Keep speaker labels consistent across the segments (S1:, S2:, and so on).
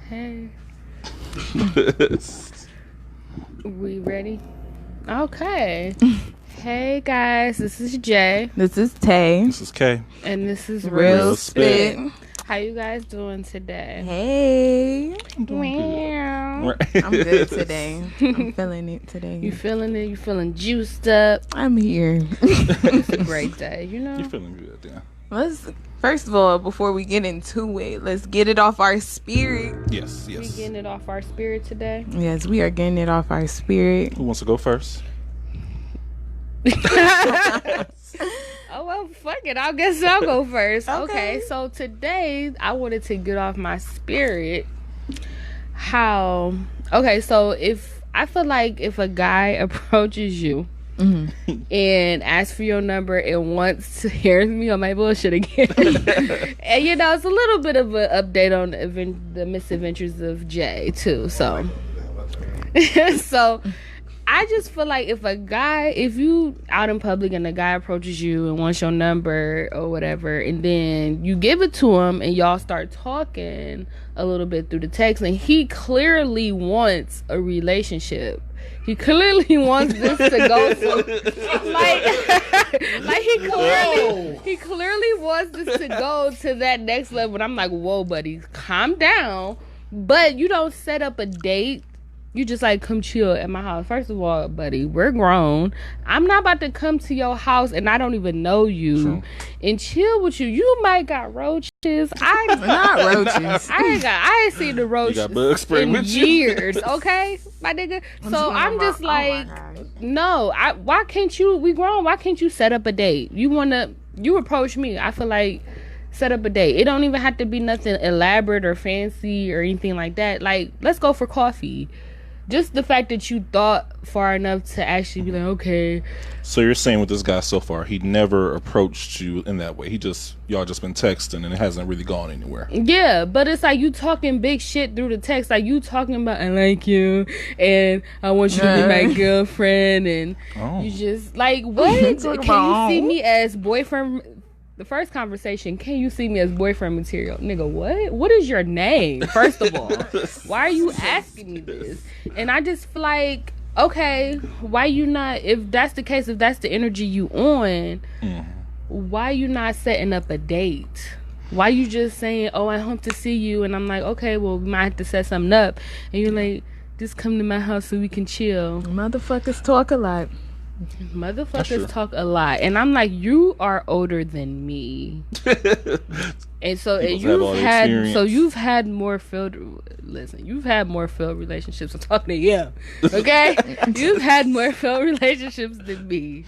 S1: Hey. We ready? Okay. Hey guys, this is Jay.
S2: This is Tay.
S3: This is Kay.
S1: And this is
S2: Real Spit.
S1: How you guys doing today?
S2: Hey.
S3: I'm doing good.
S2: I'm good today. I'm feeling it today.
S1: You feeling it? You feeling juiced up?
S2: I'm here.
S1: It's a great day, you know?
S3: You're feeling good, yeah.
S2: First of all, before we get into it, let's get it off our spirit.
S3: Yes.
S1: We getting it off our spirit today?
S2: Yes, we are getting it off our spirit.
S3: Who wants to go first?
S1: Oh, well, fuck it. I guess I'll go first.
S2: Okay.
S1: Okay, so today I wanted to get off my spirit okay, so I feel like if a guy approaches you and asks for your number and wants to hear me on my bullshit again, and you know, it's a little bit of an update on the misadventures of Jay too, so so I just feel like if you out in public and a guy approaches you and wants your number or whatever, and then you give it to him and y'all start talking a little bit through the text, and he clearly wants a relationship. He clearly wants this to go he clearly wants this to go to that next level. And I'm like, whoa, buddy, calm down. But you don't set up a date. You just like come chill at my house. First of all, buddy, we're grown. I'm not about to come to your house and I don't even know you and chill with you. You might got roaches.
S2: Not roaches.
S1: I ain't seen the roaches
S3: You got bug spray
S1: in
S3: with you?
S1: years. Okay, my nigga. So I'm just like, no. Why can't you? We grown. Why can't you set up a date? You approach me. I feel like. Set up a date. It don't even have to be nothing elaborate or fancy or anything like that. Like, let's go for coffee. Just the fact that you thought far enough to actually be like, okay.
S3: So you're saying with this guy so far, he never approached you in that way. Y'all just been texting and it hasn't really gone anywhere.
S1: Yeah, but it's like you talking big shit through the text. Like you talking about, I like you and I want you to be my girlfriend, and you just like, what? Can you see me as boyfriend? The first conversation, can you see me as boyfriend material? Nigga, what? What is your name, first of all? Why are you asking me this? And I just feel like, okay, why you not, if that's the case, if that's the energy you on, why you not setting up a date? Why you just saying, oh, I hope to see you? And I'm like, okay, well, we might have to set something up. And you're like, just come to my house so we can chill.
S2: Motherfuckers talk a lot.
S1: Motherfuckers talk a lot, and I'm like, you are older than me, and so you've had more failed. Listen, you've had more failed relationships. I'm talking to you, okay? You've had more failed relationships than me,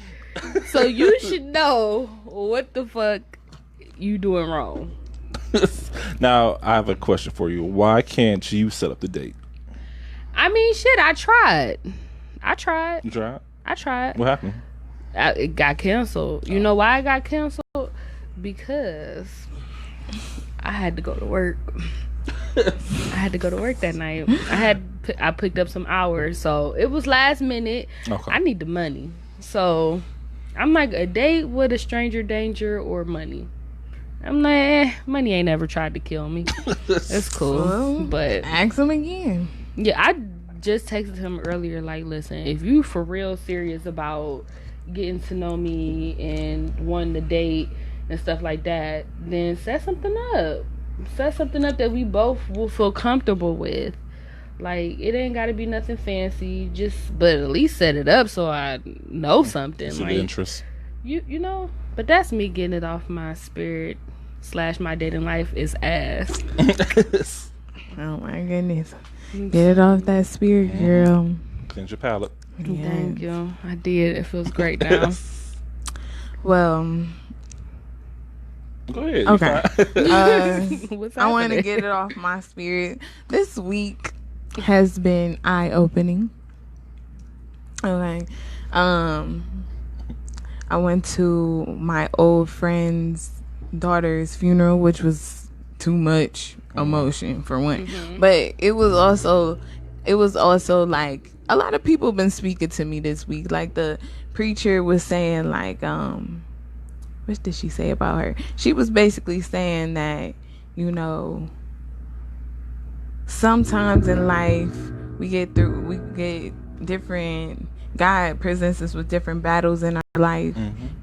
S1: so you should know what the fuck you doing wrong.
S3: Now I have a question for you. Why can't you set up the date?
S1: I mean, shit, I tried.
S3: You tried?
S1: I tried.
S3: What happened?
S1: It got canceled. You know why it got canceled? Because I had to go to work. I had to go to work that night. I picked up some hours, so it was last minute.
S3: Okay.
S1: I need the money, so I'm like, a date with a stranger danger or money. I'm like, money ain't ever tried to kill me. It's cool,
S2: Well,
S1: but
S2: ask him again.
S1: yeah, I just texted him earlier, like, listen, if you for real serious about getting to know me and wanting to date and stuff like that, then set something up that we both will feel comfortable with. Like, it ain't gotta be nothing fancy, but at least set it up so I know something.
S3: Some
S1: like
S3: interest.
S1: You know, but that's me getting it off my spirit / my dating life is ass.
S2: Oh my goodness. Get it off that spirit, girl.
S3: Cleanse your palate.
S2: Yes.
S1: Thank you. I did. It feels great now.
S2: Well,
S3: Go ahead.
S2: okay.
S1: What's
S2: I want to
S1: happening?
S2: get it off my spirit. This week has been eye-opening. Okay. I went to my old friend's daughter's funeral, which was too much emotion for one. But it was also like a lot of people been speaking to me this week. Like the preacher was saying, like, what did she say about her? She was basically saying that, you know, sometimes in life we get different. God presents us with different battles in our life.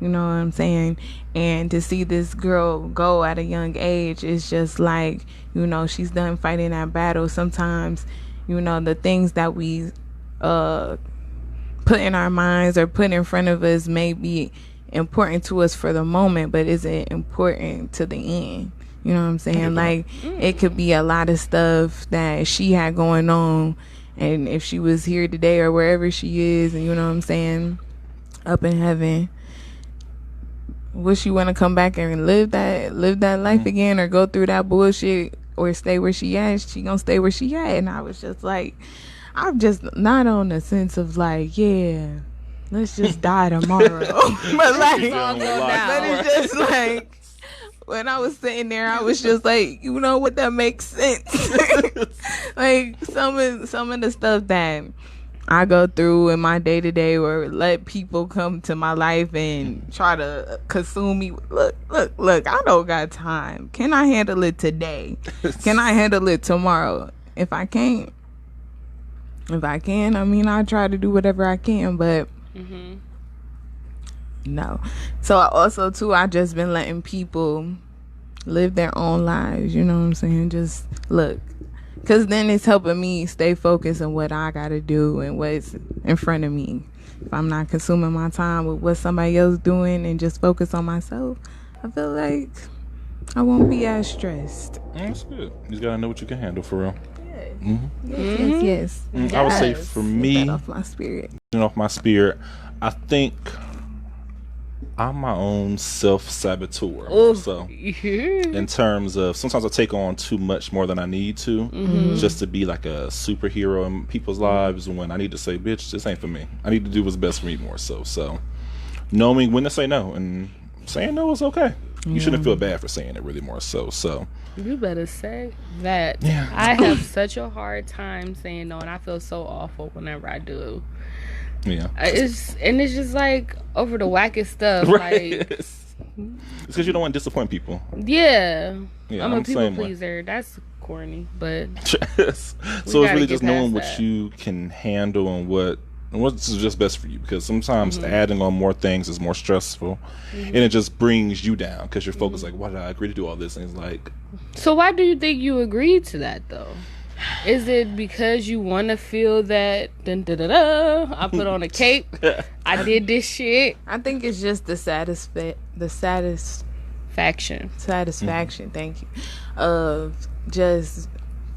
S2: You know what I'm saying? And to see this girl go at a young age is just like, you know, she's done fighting that battle. Sometimes, you know, the things that we put in our minds or put in front of us may be important to us for the moment, but isn't important to the end. You know what I'm saying? Like, it could be a lot of stuff that she had going on, and if she was here today or wherever she is, and you know what I'm saying, up in heaven, would she want to come back and live that life again, or go through that bullshit, or stay where she at? She gonna stay where she at. And I was just like, I'm just not on the sense of like, yeah, let's just die tomorrow. But like, but it's just like, when I was sitting there, I was just like, you know what, that makes sense. Like some of the stuff that I go through in my day to day, or let people come to my life and try to consume me. Look, I don't got time. Can I handle it today? Can I handle it tomorrow? If I can, I mean, I try to do whatever I can, but no. So I just been letting people live their own lives, you know what I'm saying? Just look, because then it's helping me stay focused on what I gotta do and what's in front of me. If I'm not consuming my time with what somebody else doing and just focus on myself, I feel like I won't be as stressed.
S3: That's good. You just gotta know what you can handle, for real.
S2: Yes.
S3: I would say for me,
S2: off my spirit.
S3: I think I'm my own self-saboteur. So in terms of, sometimes I take on too much more than I need to, just to be like a superhero in people's lives, when I need to say, bitch, this ain't for me. I need to do what's best for me more so knowing when to say no, and saying no is okay. You shouldn't feel bad for saying it, really, more so
S1: you better say that. I have such a hard time saying no, and I feel so awful whenever I do.
S3: Yeah,
S1: it's just like over the wackest stuff.
S3: Right.
S1: Like,
S3: it's because you don't want to disappoint people.
S1: Yeah, I'm a people
S3: same
S1: pleaser. That's corny, but
S3: so it's really just knowing what you can handle and what's just best for you, because sometimes adding on more things is more stressful, and it just brings you down because you're focused like, why did I agree to do all this? And it's like,
S1: so why do you think you agreed to that though? Is it because you want to feel that I put on a cape, I did this shit?
S2: I think it's just the satisfaction. Thank you. Of just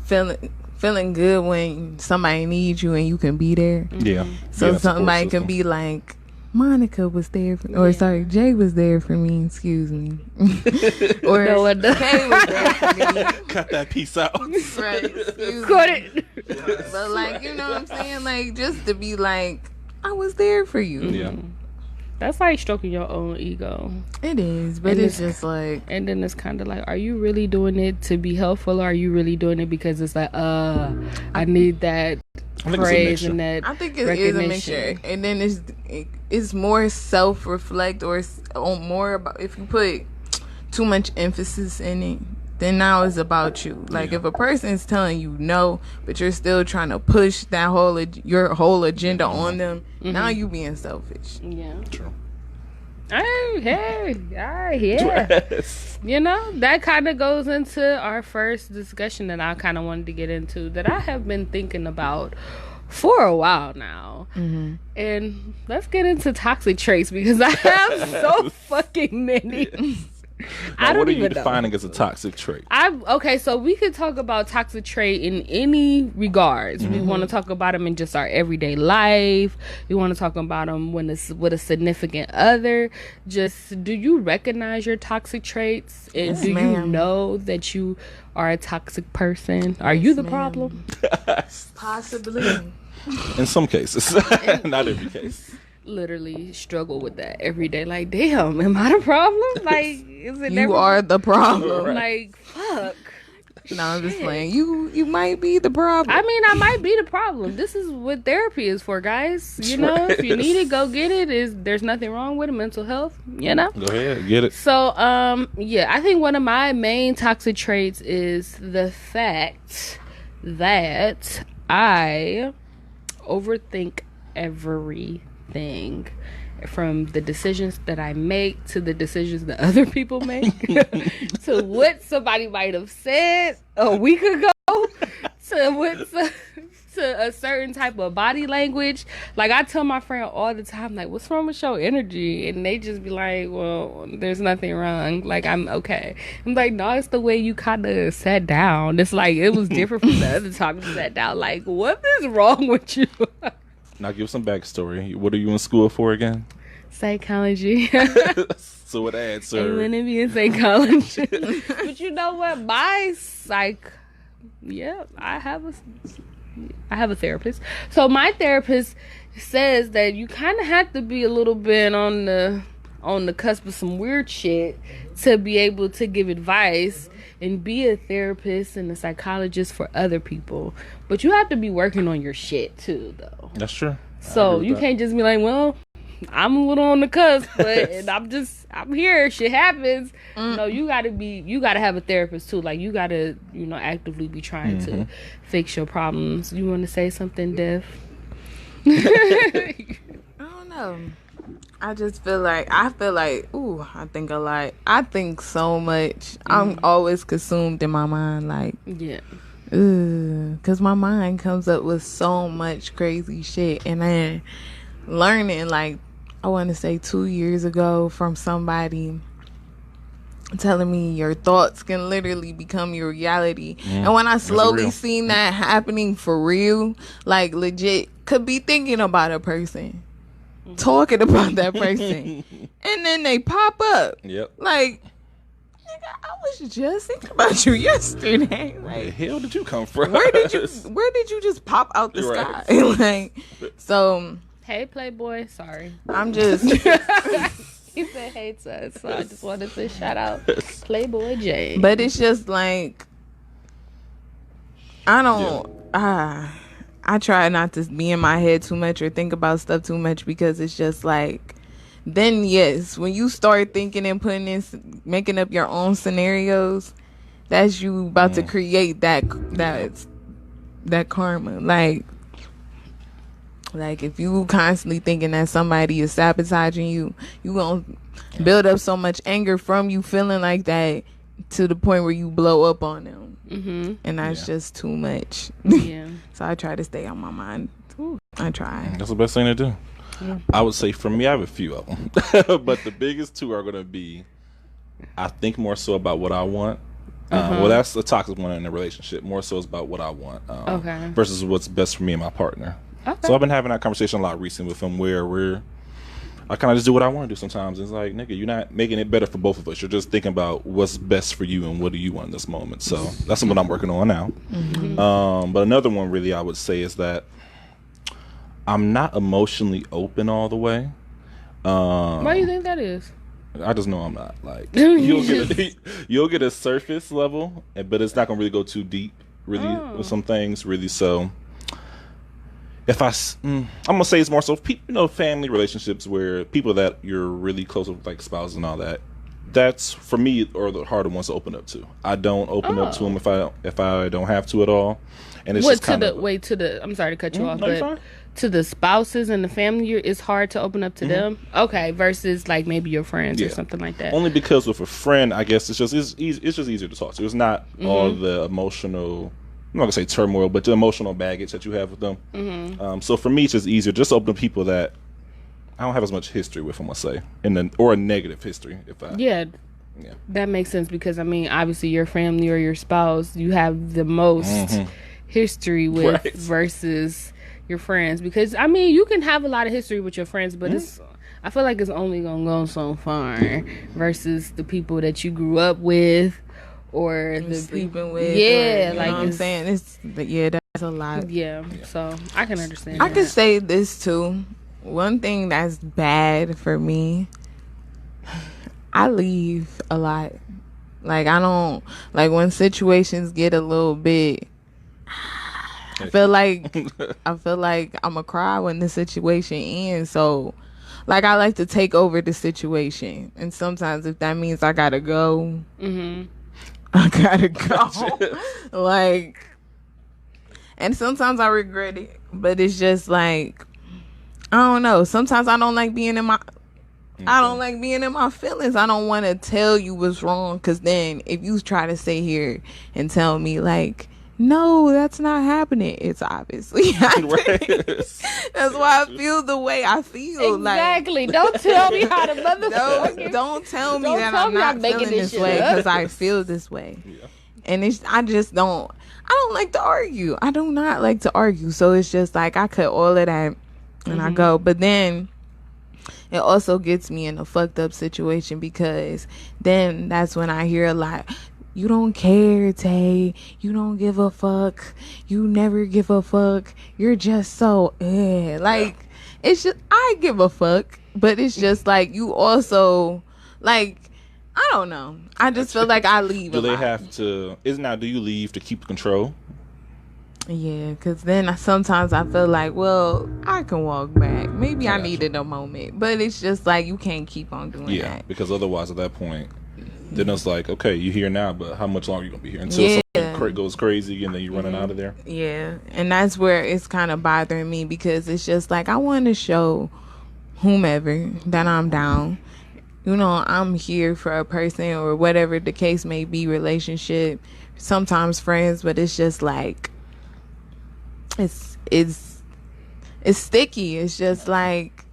S2: feeling good when somebody needs you and you can be there. So somebody can be like, Monica was there Jay was there for me, excuse me. Or Kay was there for me.
S3: Cut that piece out.
S2: Right.
S1: Cut it.
S2: But like, you know what I'm saying? Like, just to be like, I was there for you.
S3: Yeah.
S1: That's like stroking your own ego.
S2: It is, but it's just like,
S1: and then it's kind of like, are you really doing it to be helpful, or are you really doing it because it's like, I need that praise and that
S2: I think it is a mixture. And then it's more self-reflect, or more about, if you put too much emphasis in it, then now it's about you. Like, if a person is telling you no, but you're still trying to push that your whole agenda on them, now you being selfish.
S1: Yeah.
S3: True.
S1: Hey, yes. You know, that kind of goes into our first discussion that I kind of wanted to get into, that I have been thinking about for a while now. And let's get into toxic traits, because I have so fucking many.
S3: Now, what are you defining as a toxic trait?
S1: Okay, so we could talk about toxic trait in any regards. We want to talk about them in just our everyday life. We want to talk about them when it's with a significant other. Just, do you recognize your toxic traits? And
S2: Yes,
S1: do
S2: ma'am.
S1: you know that you are a toxic person? Are you the problem?
S2: Possibly.
S3: In some cases. Not every case.
S1: Literally struggle with that every day. Like, damn, am I the problem? Like, is it
S2: You are the problem.
S1: like, fuck.
S2: No, I'm just playing. You might be the problem.
S1: I mean, I might be the problem. This is what therapy is for, guys. You know, if you need it, go get it. There's nothing wrong with it. Mental health, you know.
S3: Go ahead, get it.
S1: So, yeah, I think one of my main toxic traits is the fact that I overthink everything, from the decisions that I make to the decisions that other people make to what somebody might have said a week ago to a certain type of body language. Like, I tell my friend all the time, like, what's wrong with your energy? And they just be like, well, there's nothing wrong. Like, I'm okay. I'm like, no, it's the way you kind of sat down. It's like, it was different from the other time you sat down. Like, what is wrong with you?
S3: Now give some backstory. What are you in school for again?
S1: Psychology.
S3: So what answer?
S1: I want to be in psychology. But you know what? I have a therapist. So my therapist says that you kind of have to be a little bit on the cusp of some weird shit to be able to give advice and be a therapist and a psychologist for other people. But you have to be working on your shit too, though.
S3: That's true.
S1: So you can't just be like, well, I'm a little on the cusp, but and I'm here. Shit happens. No, you gotta have a therapist too. Like, you gotta, actively be trying to fix your problems. You want to say something, Dev?
S2: I don't know. I feel like, ooh, I think a lot. I think so much. I'm always consumed in my mind, like,
S1: yeah.
S2: Because my mind comes up with so much crazy shit. And then learning, like, I want to say 2 years ago, from somebody telling me your thoughts can literally become your reality. And when I slowly seen that happening for real, like, legit, could be thinking about a person, talking about that person, and then they pop up.
S3: Yep.
S2: Like, nigga, I was just thinking about you yesterday. Like,
S3: where the hell did you come from?
S2: Where did you just pop out the sky? Like, so.
S1: Hey, Playboy. Sorry.
S2: I'm just.
S1: He said hey to us, so I just wanted to shout out Playboy J.
S2: But it's just like, I don't. I try not to be in my head too much or think about stuff too much, because it's just like, then yes, when you start thinking and making up your own scenarios, that's you about to create that karma. Like if you constantly thinking that somebody is sabotaging you, you gonna build up so much anger from you feeling like that to the point where you blow up on them. And that's just too much. So I try to stay on my mind. I try.
S3: That's the best thing to do. I would say for me, I have a few of them. But the biggest two are going to be, I think more so about what I want. Well, that's a toxic one in a relationship. More so is about what I want versus what's best for me and my partner. So I've been having that conversation a lot recently with him, where I kind of just do what I want to do sometimes. It's like, nigga, you're not making it better for both of us. You're just thinking about what's best for you and what do you want in this moment. So that's what I'm working on now. But another one really I would say is that I'm not emotionally open all the way.
S1: Why do you think that is?
S3: I just know I'm not. Like, you'll get a surface level, but it's not going to really go too deep, really, with some things, really. So if I'm gonna say it's more so, family relationships where people that you're really close with, like spouses and all that. That's for me, or the harder ones to open up to. I don't open up to them if I don't have to at all. And it's just kind of
S1: I'm sorry to cut you off, but to the spouses and the family, it's hard to open up to them. Okay, versus like maybe your friends or something like that.
S3: Only because with a friend, I guess it's just easier to talk to. It's not all the emotional, I'm not gonna say turmoil, but the emotional baggage that you have with them. So for me, it's just easier just to open to people that I don't have as much history with, I'm gonna say, or a negative history.
S1: That makes sense, because I mean, obviously, your family or your spouse, you have the most history with versus your friends. Because I mean, you can have a lot of history with your friends, but I feel like it's only gonna go so far versus the people that you grew up with. Or the
S2: sleeping with,
S1: like
S2: I'm saying, that's a lot.
S1: So I can understand.
S2: I can say this too. One thing that's bad for me, I leave a lot. Like, I don't, like, when situations get a little bit, I feel like I'm gonna cry when the situation ends. So, like, I like to take over the situation, and sometimes if that means I gotta go. I gotta go. Like, And sometimes I regret it, but it's just like, I don't know. Sometimes I don't like being in my feelings. I don't want to tell you what's wrong, because then if you try to sit here and tell me like, no, that's not happening, it's obviously happening. That's why I feel the way I feel.
S1: Exactly. Don't tell me how to motherfucker.
S2: Don't tell me that I'm not feeling this way, because I feel this way. Yeah. And I don't like to argue. I do not like to argue. So it's just like I cut all of that and I go. But then it also gets me in a fucked up situation, because then that's when I hear a lot. You don't care, Tay. You don't give a fuck. You never give a fuck. You're just so like, it's just, I give a fuck, but it's just like, you also like, I don't know. I just feel like I leave.
S3: Do they have to? Do you leave to keep control?
S2: Yeah, because then sometimes I feel like, well, I can walk back. Maybe I needed a moment, but it's just like, you can't keep on doing that. Yeah,
S3: because otherwise at that point, then it's like, okay, you're here now, but how much longer are you going to be here? Until something goes crazy and then you're running out of there?
S2: Yeah, and that's where it's kind of bothering me, because it's just like, I want to show whomever that I'm down. You know, I'm here for a person, or whatever the case may be, relationship, sometimes friends, but it's just like, it's sticky. It's just like,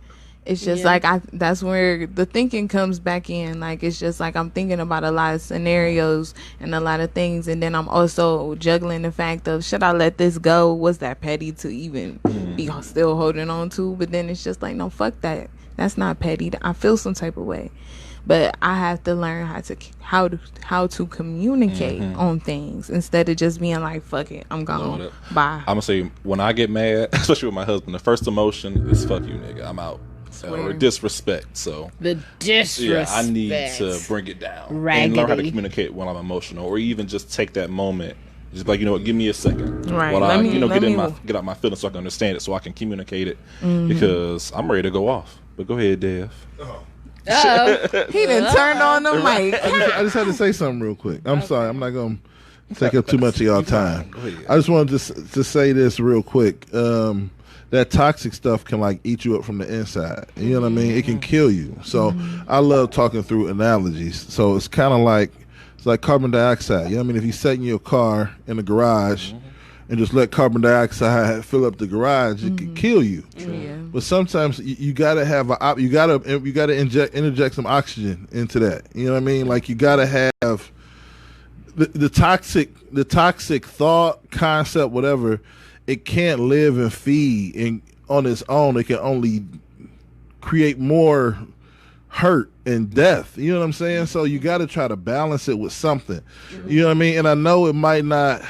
S2: that's where the thinking comes back in. Like, it's just like, I'm thinking about a lot of scenarios and a lot of things, and then I'm also juggling the fact of, should I let this go? Was that petty to even be still holding on to? But then it's just like, no, fuck that. That's not petty. I feel some type of way, but I have to learn how to communicate on things, instead of just being like, fuck it, I'm gone. Bye.
S3: I'm gonna say, when I get mad, especially with my husband, the first emotion is fuck you, nigga. I'm out. Or disrespect. So
S1: the disrespect.
S3: Yeah, I need to bring it down. Raggedy. And learn how to communicate when I'm emotional, or even just take that moment. Just like, you know what, give me a second.
S2: Right.
S3: While I get out my feelings, so I can understand it, so I can communicate it. Because I'm ready to go off. But go ahead, Dev.
S2: He done turned on the mic.
S4: I just had to say something real quick. I'm sorry. I'm not going to take up too much of y'all time. I just wanted to say this real quick. That toxic stuff can like eat you up from the inside. You know what I mean? It can kill you. So I love talking through analogies. So it's kind of like, it's like carbon dioxide. You know what I mean? If you set in your car in the garage and just let carbon dioxide fill up the garage, it can kill you.
S2: Yeah.
S4: But sometimes you gotta have you gotta interject some oxygen into that. You know what I mean? Like, you gotta have the toxic thought, concept, whatever. It can't live and feed on its own. It can only create more hurt and death. You know what I'm saying? So you got to try to balance it with something. You know what I mean? And I know it might not,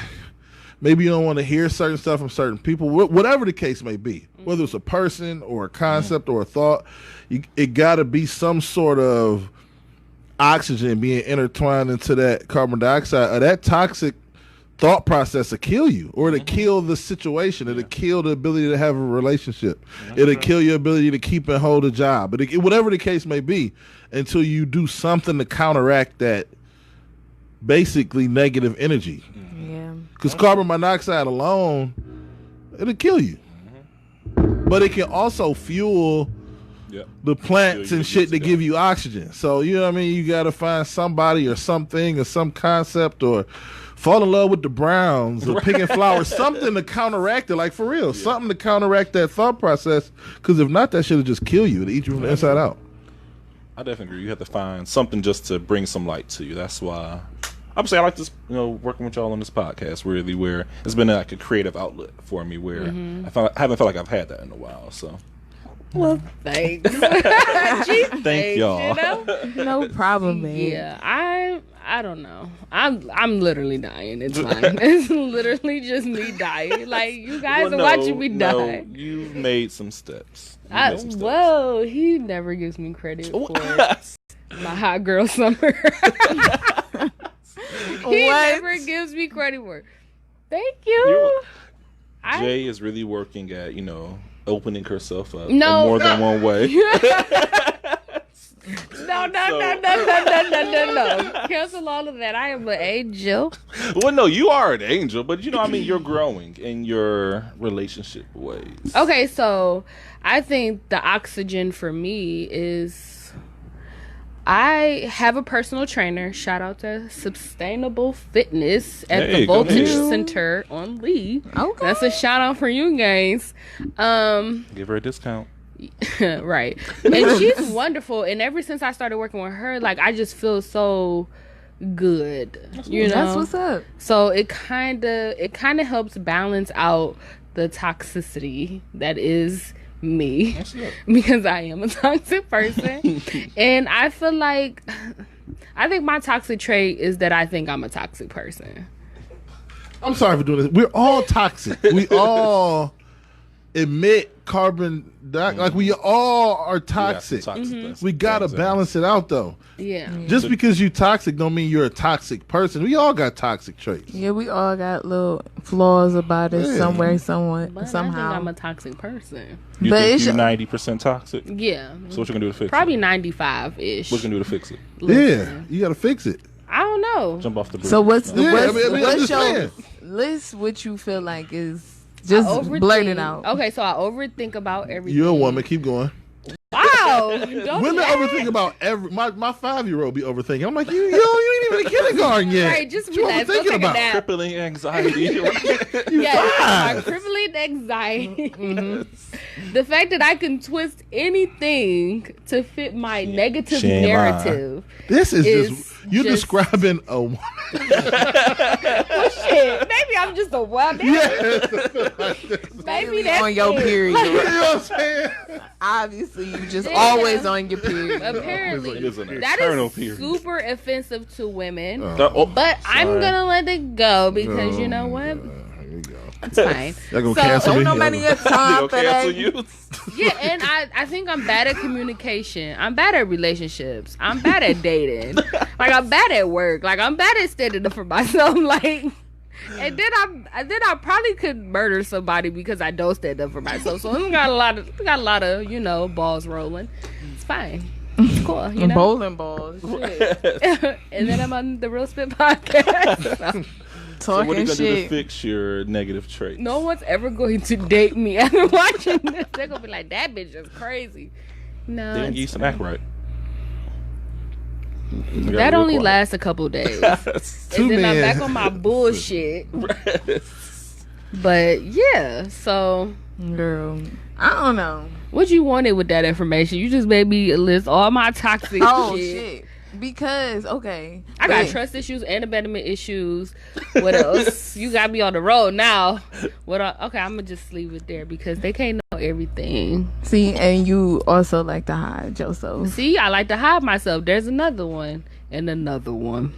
S4: maybe you don't want to hear certain stuff from certain people, whatever the case may be, whether it's a person or a concept or a thought, it got to be some sort of oxygen being intertwined into that carbon dioxide, or that toxic thought process will kill you, or it'll kill the situation. It'll kill the ability to have a relationship. It'll kill your ability to keep and hold a job. But whatever the case may be, until you do something to counteract that basically negative energy.
S2: Yeah.
S4: Because carbon monoxide alone, it'll kill you. But it can also fuel the plants and shit to give you oxygen. So, you know what I mean? You got to find somebody or something or some concept, or fall in love with the Browns or picking flowers, something to counteract it, like for real, something to counteract that thought process. Because if not, that shit will just kill you. It'll eat you from the inside out.
S3: I definitely agree. You have to find something just to bring some light to you. That's why I would say I like this, working with y'all on this podcast, really, where it's been like a creative outlet for me, where I haven't felt like I've had that in a while. So,
S1: well, thanks.
S3: Thank y'all.
S2: No problem, man.
S1: Yeah, I don't know. I'm literally dying. It's fine. It's literally just me dying. Like, you guys are watching me die.
S3: You've made some steps.
S1: Whoa, he never gives me credit for my hot girl summer. He never gives me credit for it. Thank you.
S3: Jay is really working at, opening herself up in more than one way.
S1: No, No. Cancel all of that. I am an angel.
S3: Well, no, you are an angel, but I mean, you're growing in your relationship ways.
S1: Okay, so I think the oxygen for me is I have a personal trainer. Shout out to Sustainable Fitness at the Voltage Center on Lee. Okay. That's a shout out for you guys.
S3: Give her a discount.
S1: Right. And she's wonderful. And ever since I started working with her, like, I just feel so good. You know?
S2: That's what's up.
S1: So it kind of helps balance out the toxicity that is me, because I am a toxic person. And I feel like I think my toxic trait is that I think I'm a toxic person.
S4: I'm sorry for doing this. We're all toxic. We all emit carbon dioxide. Like, we all are toxic. We gotta balance it out, though.
S1: Yeah.
S4: Just because you toxic don't mean you're a toxic person. We all got toxic traits.
S2: Yeah, we all got little flaws about us somewhere, somehow.
S1: I think I'm a toxic person.
S3: You think you're 90% toxic?
S1: Yeah.
S3: So what you gonna do to fix
S1: Probably
S3: it?
S1: 95-ish.
S3: What you gonna do to fix it?
S4: Yeah, you gotta fix it.
S1: I don't know.
S3: Jump off the bridge.
S2: So what's
S4: I'm
S2: what's
S4: just
S2: your
S4: saying.
S2: list? What you feel like is just blurt it out.
S1: Okay, so I overthink about everything.
S4: You're a woman. Keep going.
S1: Wow.
S4: Women overthink about every. My 5-year-old be overthinking. I'm like, you ain't even in kindergarten yet.
S1: Right, just
S4: what you
S1: relax. Go
S4: overthinking
S1: take a
S4: about?
S1: nap.
S3: Crippling anxiety.
S1: Yes, my crippling anxiety. The fact that I can twist anything to fit my negative narrative.
S4: This is just you describing a woman.
S1: Well, shit. Maybe I'm just a wild. Maybe that's
S2: on your
S1: it.
S2: period.
S4: You know what I'm saying?
S2: Obviously, you just always on your period.
S1: Apparently,
S3: It's an
S1: that
S3: eternal
S1: is
S3: period.
S1: super offensive to women.
S3: Oh,
S1: But I'm gonna let it go because you know what? It's fine.
S4: Y'all gonna cancel me?
S2: Don't nobody have time for
S3: cancel
S2: that.
S3: you.
S1: Yeah, and I think I'm bad at communication. I'm bad at relationships. I'm bad at dating. Like, I'm bad at work. Like, I'm bad at standing up for myself. Like, and then I probably could murder somebody because I don't stand up for myself. So I got a lot of balls rolling. It's fine. It's cool. You know?
S2: Bowling balls.
S1: And then I'm on the Real Spit podcast.
S3: So what are
S2: Talking
S3: you gonna do to
S2: shit.
S3: fix your negative traits?
S1: No one's ever going to date me after watching this. They're gonna be like, that bitch is crazy. No,
S3: Then you some act right.
S1: that only lasts a couple days. And then I'm back on my bullshit. But yeah, so
S2: Girl, I don't know.
S1: what you wanted with that information? You just made me list all my toxic
S2: Shit. Because I
S1: got trust issues and abandonment issues. What else? You got me on the road now. Okay, I'm gonna just leave it there because they can't know everything.
S2: See, and you also like to hide yourself.
S1: See, I like to hide myself. There's another one and another one.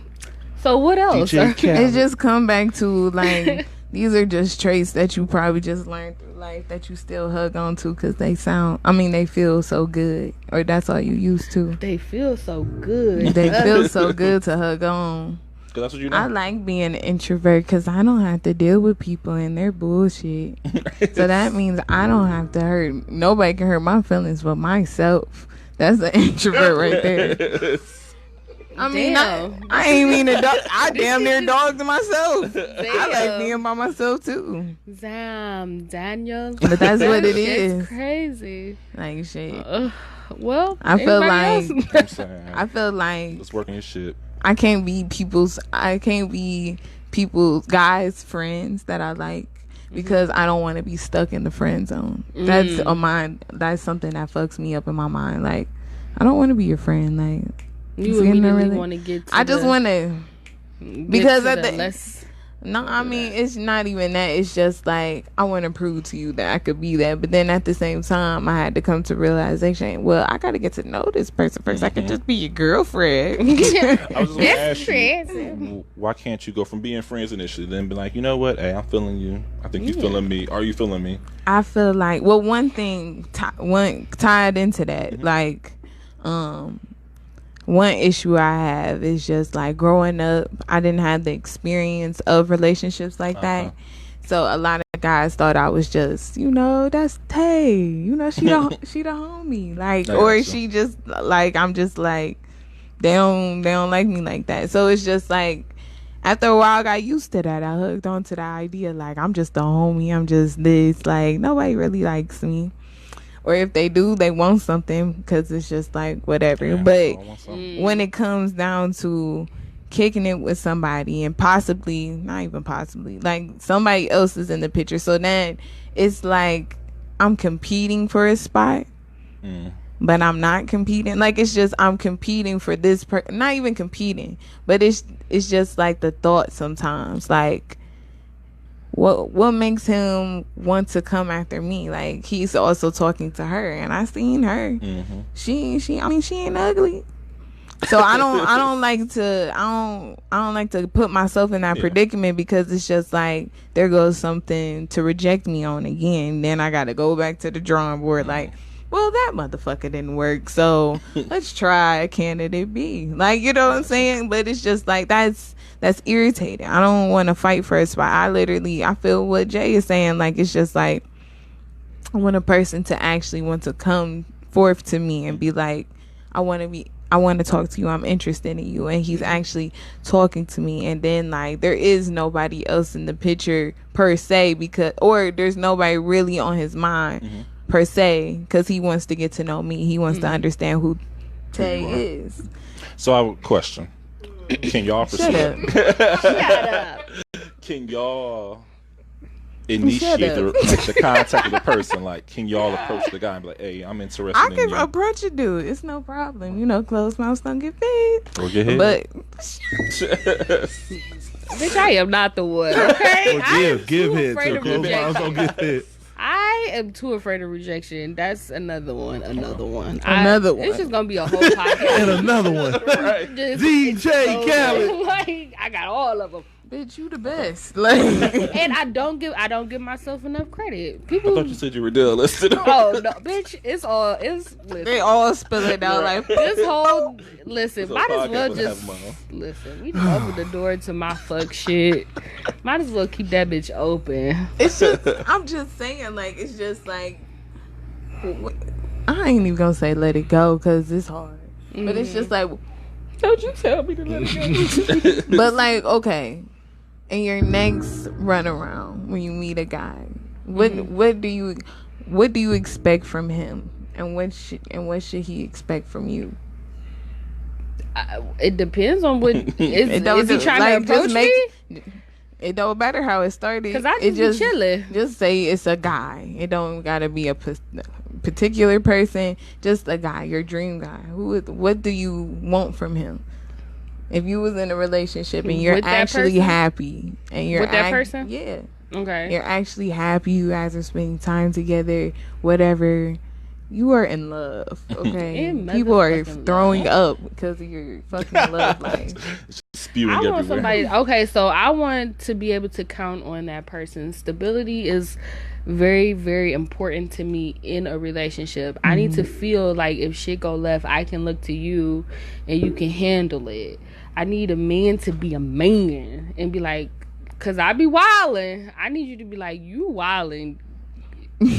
S1: So what else?
S2: It just come back to like these are just traits that you probably just learned through life that you still hug on to because they feel so good, or that's all you used to.
S1: They feel so good.
S2: They feel so good to hug on.
S3: Cause that's what you know.
S2: I like being an introvert because I don't have to deal with people and their bullshit. So that means I don't have to hurt. Nobody can hurt my feelings but myself. That's an introvert right there. I mean, I ain't mean to dog. I damn near dogged myself. I like being by myself too.
S1: Damn, Daniel.
S2: But that's what it is.
S1: It's crazy.
S2: Like shit.
S1: Well,
S2: I feel like
S3: I'm saying,
S2: I feel like
S3: it's working your shit.
S2: I can't be people's guys' friends that I like because I don't want to be stuck in the friend zone. That's something that fucks me up in my mind. Like, I don't want to be your friend. Like,
S1: you immediately want to get to
S2: I just want to because at the
S1: less.
S2: No, I mean, it's not even that. It's just like, I want to prove to you that I could be that. But then at the same time, I had to come to realization, well, I got to get to know this person first. I can just be your girlfriend.
S3: I was just going to ask you, why can't you go from being friends initially, then be like, you know what? Hey, I'm feeling you. I think you're feeling me. Are you feeling me?
S2: I feel like, well, one thing tied into that, like, one issue I have is just like growing up, I didn't have the experience of relationships like that. So a lot of guys thought I was just, that's Tay. She the homie. Like, or she just like, I'm just like, They don't like me like that. So it's just like, after a while, I got used to that. I hooked on to the idea, like, I'm just a homie. I'm just this. Like, nobody really likes me. Or if they do, they want something, because it's just like, whatever.
S3: Yeah,
S2: but
S3: when
S2: it comes down to kicking it with somebody, and possibly, not even possibly, like, somebody else is in the picture. So then it's like I'm competing for a spot. But I'm not competing. Like, it's just I'm competing for this not even competing, but it's just like the thought sometimes, like, what makes him want to come after me? Like, he's also talking to her, and I seen her. She ain't ugly. So I don't like to put myself in that predicament, because it's just like, there goes something to reject me on again. Then I got to go back to the drawing board, like, well, that motherfucker didn't work, so let's try candidate B. Like, you know what I'm saying? But it's just like, that's irritating. I don't want to fight for a spot. I feel what Jay is saying. Like, it's just like, I want a person to actually want to come forth to me and be like, I want to talk to you. I'm interested in you. And he's actually talking to me. And then, like, there is nobody else in the picture per se, or there's nobody really on his mind per se, because he wants to get to know me. He wants to understand who Tay is.
S3: So I have a question. Can y'all proceed?
S2: Shut
S1: up.
S3: Can y'all initiate the contact of the person? Like, can y'all approach the guy and be like, hey, I'm interested in you?
S2: I can approach a dude. It's no problem. You know, closed mouths don't get fed.
S3: Or get hit.
S2: But
S1: Bitch, I am not the one, okay?
S4: Or give head to closed mouths don't get fed.
S1: I am too afraid of rejection. That's another one.
S2: Another one.
S1: It's just gonna be a whole podcast.
S4: And another one.
S1: Right.
S4: DJ Khaled.
S1: Like, I got all of them.
S2: Bitch, you the best. Like,
S1: and I don't give myself enough credit. People.
S3: I thought you said you were delisted.
S1: Oh no, bitch! Listen,
S2: they all spill it out like
S1: this whole. Listen,
S3: So
S1: might as well just listen. We just open the door to my fuck shit. Might as well keep that bitch open.
S2: It's just, I'm just saying, like, it's just like, I ain't even gonna say let it go, because it's hard. But it's just like,
S1: don't you tell me to let it go.
S2: But like, okay, in your next run around, when you meet a guy, what do you expect from him, and what should he expect from you?
S1: It depends on what is he trying to approach me?
S2: It don't matter how it started.
S1: Because I just be chilling.
S2: Just say it's a guy. It don't gotta be a particular person. Just a guy, your dream guy. What do you want from him? If you was in a relationship and you're actually happy, and you're
S1: with that person,
S2: yeah,
S1: okay,
S2: you're actually happy. You guys are spending time together. Whatever. You are in love, okay? People are throwing up because of your fucking love life.
S3: Spewing
S1: I want
S3: everywhere.
S1: somebody. Okay, so I want to be able to count on that person. Stability is very, very important to me in a relationship. I need to feel like if shit go left, I can look to you and you can handle it. I need a man to be a man and be like, cause I be wildin'. I need you to be like, you wildin'.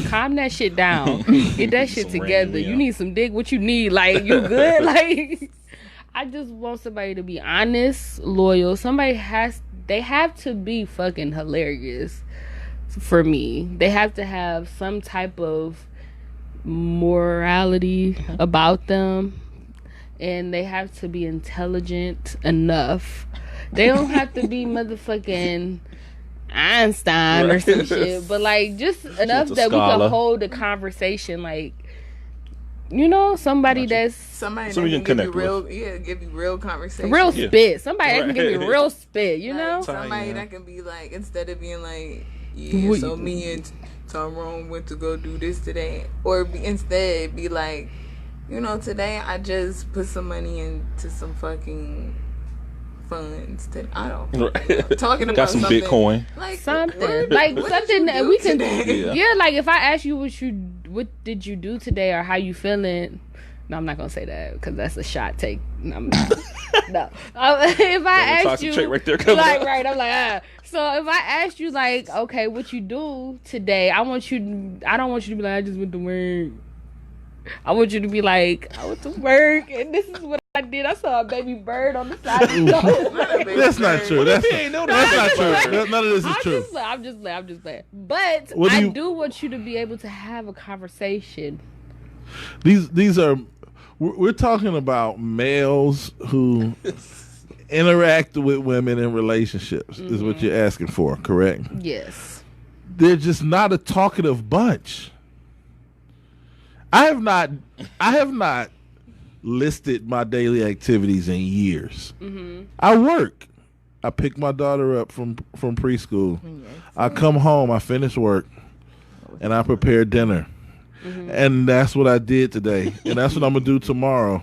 S1: Calm that shit down. Get that shit together. You need some dick. What you need? Like, you good? Like, I just want somebody to be honest, loyal. They have to be fucking hilarious for me. They have to have some type of morality about them. And they have to be intelligent enough. They don't have to be motherfucking Einstein or some shit, but like just enough that we can hold a conversation, like, you know, somebody that's
S2: somebody
S3: so
S2: that
S3: can
S2: give you
S3: real,
S2: give you real conversation,
S1: real spit. Somebody that can give you real spit, you know,
S2: somebody that can be like, instead of being like, yeah, so me and Tyrone went to go do this today, or instead be like, you know, today I just put some money into some fucking funds that I don't know, talking about
S3: got some Bitcoin,
S2: like
S1: something that we can yeah, like if I ask you what did you do today or how you feeling, no, I'm not gonna say that because that's a shot take. I'm not. No, if I ask you
S3: right there,
S1: like right, I'm like so if I asked you like, okay, what you do today, I don't want you to be like, I just went to work. I want you to be like, I went to work and this is what I did. I saw a baby bird on the side of the door.
S4: That's not true. That's not true. None of this is true.
S1: I'm just playing. But I do want you to be able to have a conversation.
S4: These are we're talking about males who interact with women in relationships. Is what you're asking for, correct?
S1: Yes.
S4: They're just not a talkative bunch. I have not listed my daily activities in years. I work. I pick my daughter up from preschool. I come home. I finish work, and I prepare dinner. And that's what I did today, and that's what I'm gonna do tomorrow.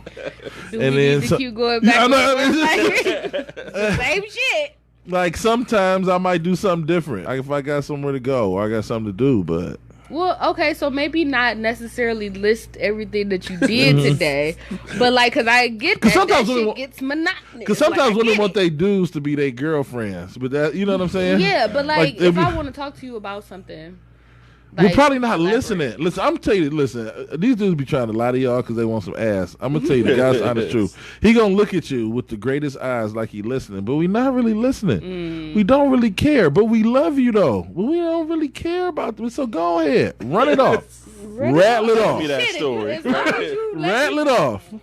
S1: Do and we then need to keep going back? The same shit.
S4: Like sometimes I might do something different. Like if I got somewhere to go or I got something to do, but.
S1: Well, okay, so maybe not necessarily list everything that you did today, but like, cause I get that sometimes shit gets monotonous.
S4: Because sometimes women want their dudes to be their girlfriends, but that, you know what I'm saying?
S1: Yeah, but like if I want to talk to you about something.
S4: Like, you're probably not listening. Listen, I'm telling you. Listen, these dudes be trying to lie to y'all because they want some ass. I'm gonna tell you the God's honest truth. He gonna look at you with the greatest eyes, like he listening, but we not really listening. We don't really care, but we love you though. But we don't really care about them. So go ahead, run it off, rattle it off.
S3: Give me that story.
S4: Rattle it off.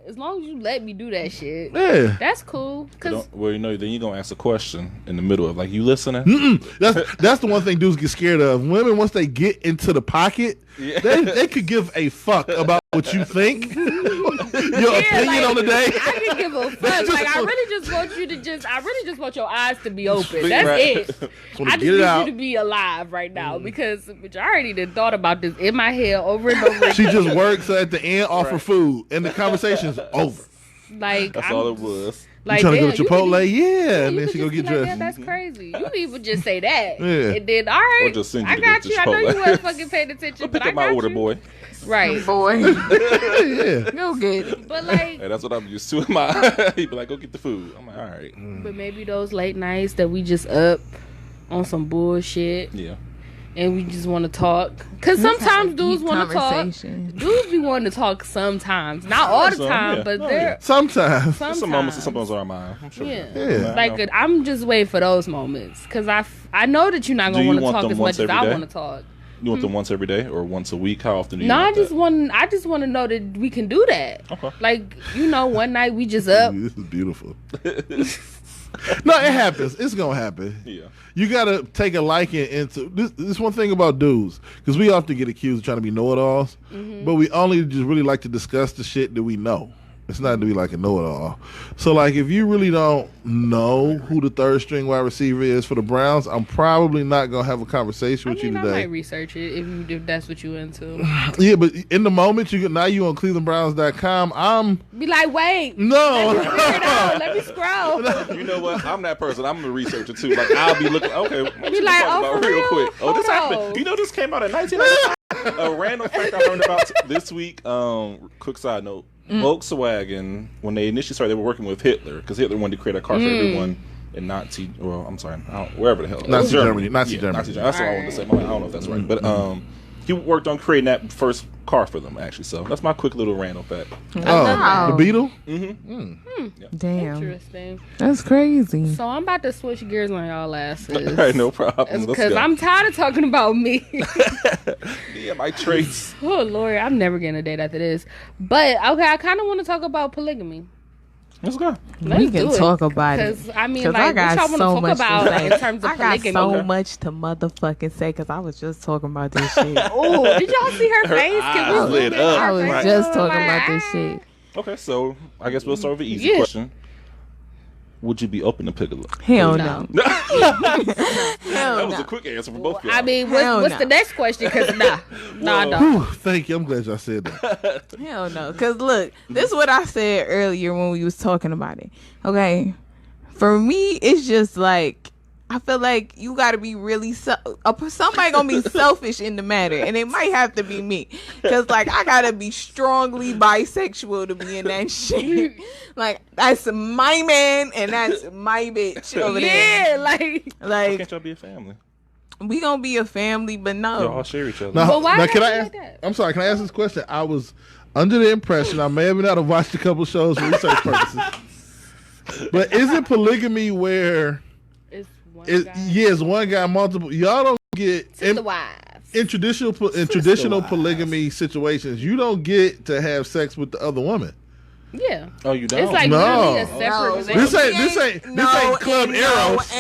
S1: As long as you let me do that shit,
S4: yeah,
S1: that's cool.
S3: Well, you know, then you're gonna ask a question in the middle of like, you listening?
S4: That's the one thing dudes get scared of. Women, once they get into the pocket, they could give a fuck about what you think, your opinion on the day.
S1: I can give a fuck. Like I really just want your eyes to be open. That's it. I just need you to be alive right now because I already done thought about this in my head over and over.
S4: She just works at the end, offer food, and the conversation's over.
S1: Like
S3: that's all it was.
S4: Like, you trying to go to Chipotle? Yeah, and then she go get dressed.
S1: Like, that's crazy. You even just say that. And then, all right,
S3: or just send you
S1: I got you. I know you weren't fucking paying attention, but I got
S3: my order, boy.
S1: Right.
S2: Boy.
S4: Yeah.
S2: Go get it.
S1: But like,
S3: hey, that's what I'm used to. He'd be like, go get the food. I'm like, all right.
S1: But maybe those late nights that we just up on some bullshit.
S3: Yeah.
S1: And we just want to talk. Because sometimes dudes want to talk. Dudes be wanting to talk sometimes. Not all the time, but they're...
S4: Sometimes.
S3: Some moments and sometimes on our mind. I'm sure.
S1: Yeah. Like, I'm just waiting for those moments. Because I know that you're not going to want to talk as much as I want to talk.
S3: You want them once every day or once a week? How often do you
S1: I just want to know that we can do that.
S3: Okay.
S1: Like, one night we just up.
S4: This is beautiful. No, it happens. It's gonna happen.
S3: Yeah,
S4: you gotta take a liking into this. One thing about dudes, because we often get accused of trying to be know-it-alls, but we only just really like to discuss the shit that we know. It's not to be like a know-it-all. So, like, if you really don't know who the third string wide receiver is for the Browns, I'm probably not gonna have a conversation with you today. I
S1: might research it if that's what you into.
S4: Yeah, but in the moment, you on ClevelandBrowns.com. I'm
S1: be like, wait,
S4: no,
S1: let me scroll.
S3: You know what? I'm that person. I'm a researcher too. Like, I'll be looking. Okay,
S1: be like,
S3: about real quick. Oh, this happened. You know, this came out in 1995. A random fact I learned about this week. Quick side note. Volkswagen, when they initially started, they were working with Hitler because Hitler wanted to create a car for everyone in Nazi. Well, I'm sorry, wherever the hell.
S4: Nazi Germany. Nazi
S3: Germany. That's what I wanted to say. I don't know if that's right, but he worked on creating that first car for them actually. So that's my quick little random fact.
S4: Oh, the Beetle.
S3: Yeah.
S2: Damn,
S1: interesting.
S2: That's crazy.
S1: So I'm about to switch gears on y'all asses.
S3: All right, no problem.
S1: Because I'm tired of talking about me.
S3: Yeah, my traits.
S1: Oh Lord, I'm never getting a date after this. But okay, I kind of want to talk about polygamy.
S3: Let's go.
S2: We can talk about it.
S1: Because I mean, like, what y'all want to talk about in terms of polygamy?
S2: I got so much to motherfucking say because I was just talking about this shit.
S1: Oh, did y'all see her face?
S2: I was just talking about this shit.
S3: Okay, so I guess we'll start with an easy question. Would you be open to polygamy?
S2: Hell no.
S3: That was a quick answer for both of y'all.
S1: I mean, what's the next question? Because nah, I don't.
S4: Whew, thank you. I'm glad y'all said that.
S2: Hell no. Because look, this is what I said earlier when we was talking about it. Okay, for me, it's just like I feel like you got to be really somebody gonna be selfish in the matter, and it might have to be me, because like I gotta be strongly bisexual to be in that shit. Like that's my man and that's my bitch over there.
S1: Yeah, like
S3: why can't y'all be a family?
S2: We gonna be a family, but no,
S3: y'all all share each other.
S4: Now,
S1: but why
S4: can I ask?
S1: like that?
S4: I'm sorry. Can I ask this question? I was under the impression, I may have not have watched a couple shows for research purposes, but isn't polygamy where
S1: It's one
S4: it,
S1: guy.
S4: yes, one guy, multiple? Y'all don't get
S1: Sister wives.
S4: in traditional polygamy situations. You don't get to have sex with the other woman.
S1: Yeah.
S3: Oh, you don't?
S1: It's like
S4: No.
S1: literally a separate
S2: No.
S1: relationship.
S4: This ain't Club Eros.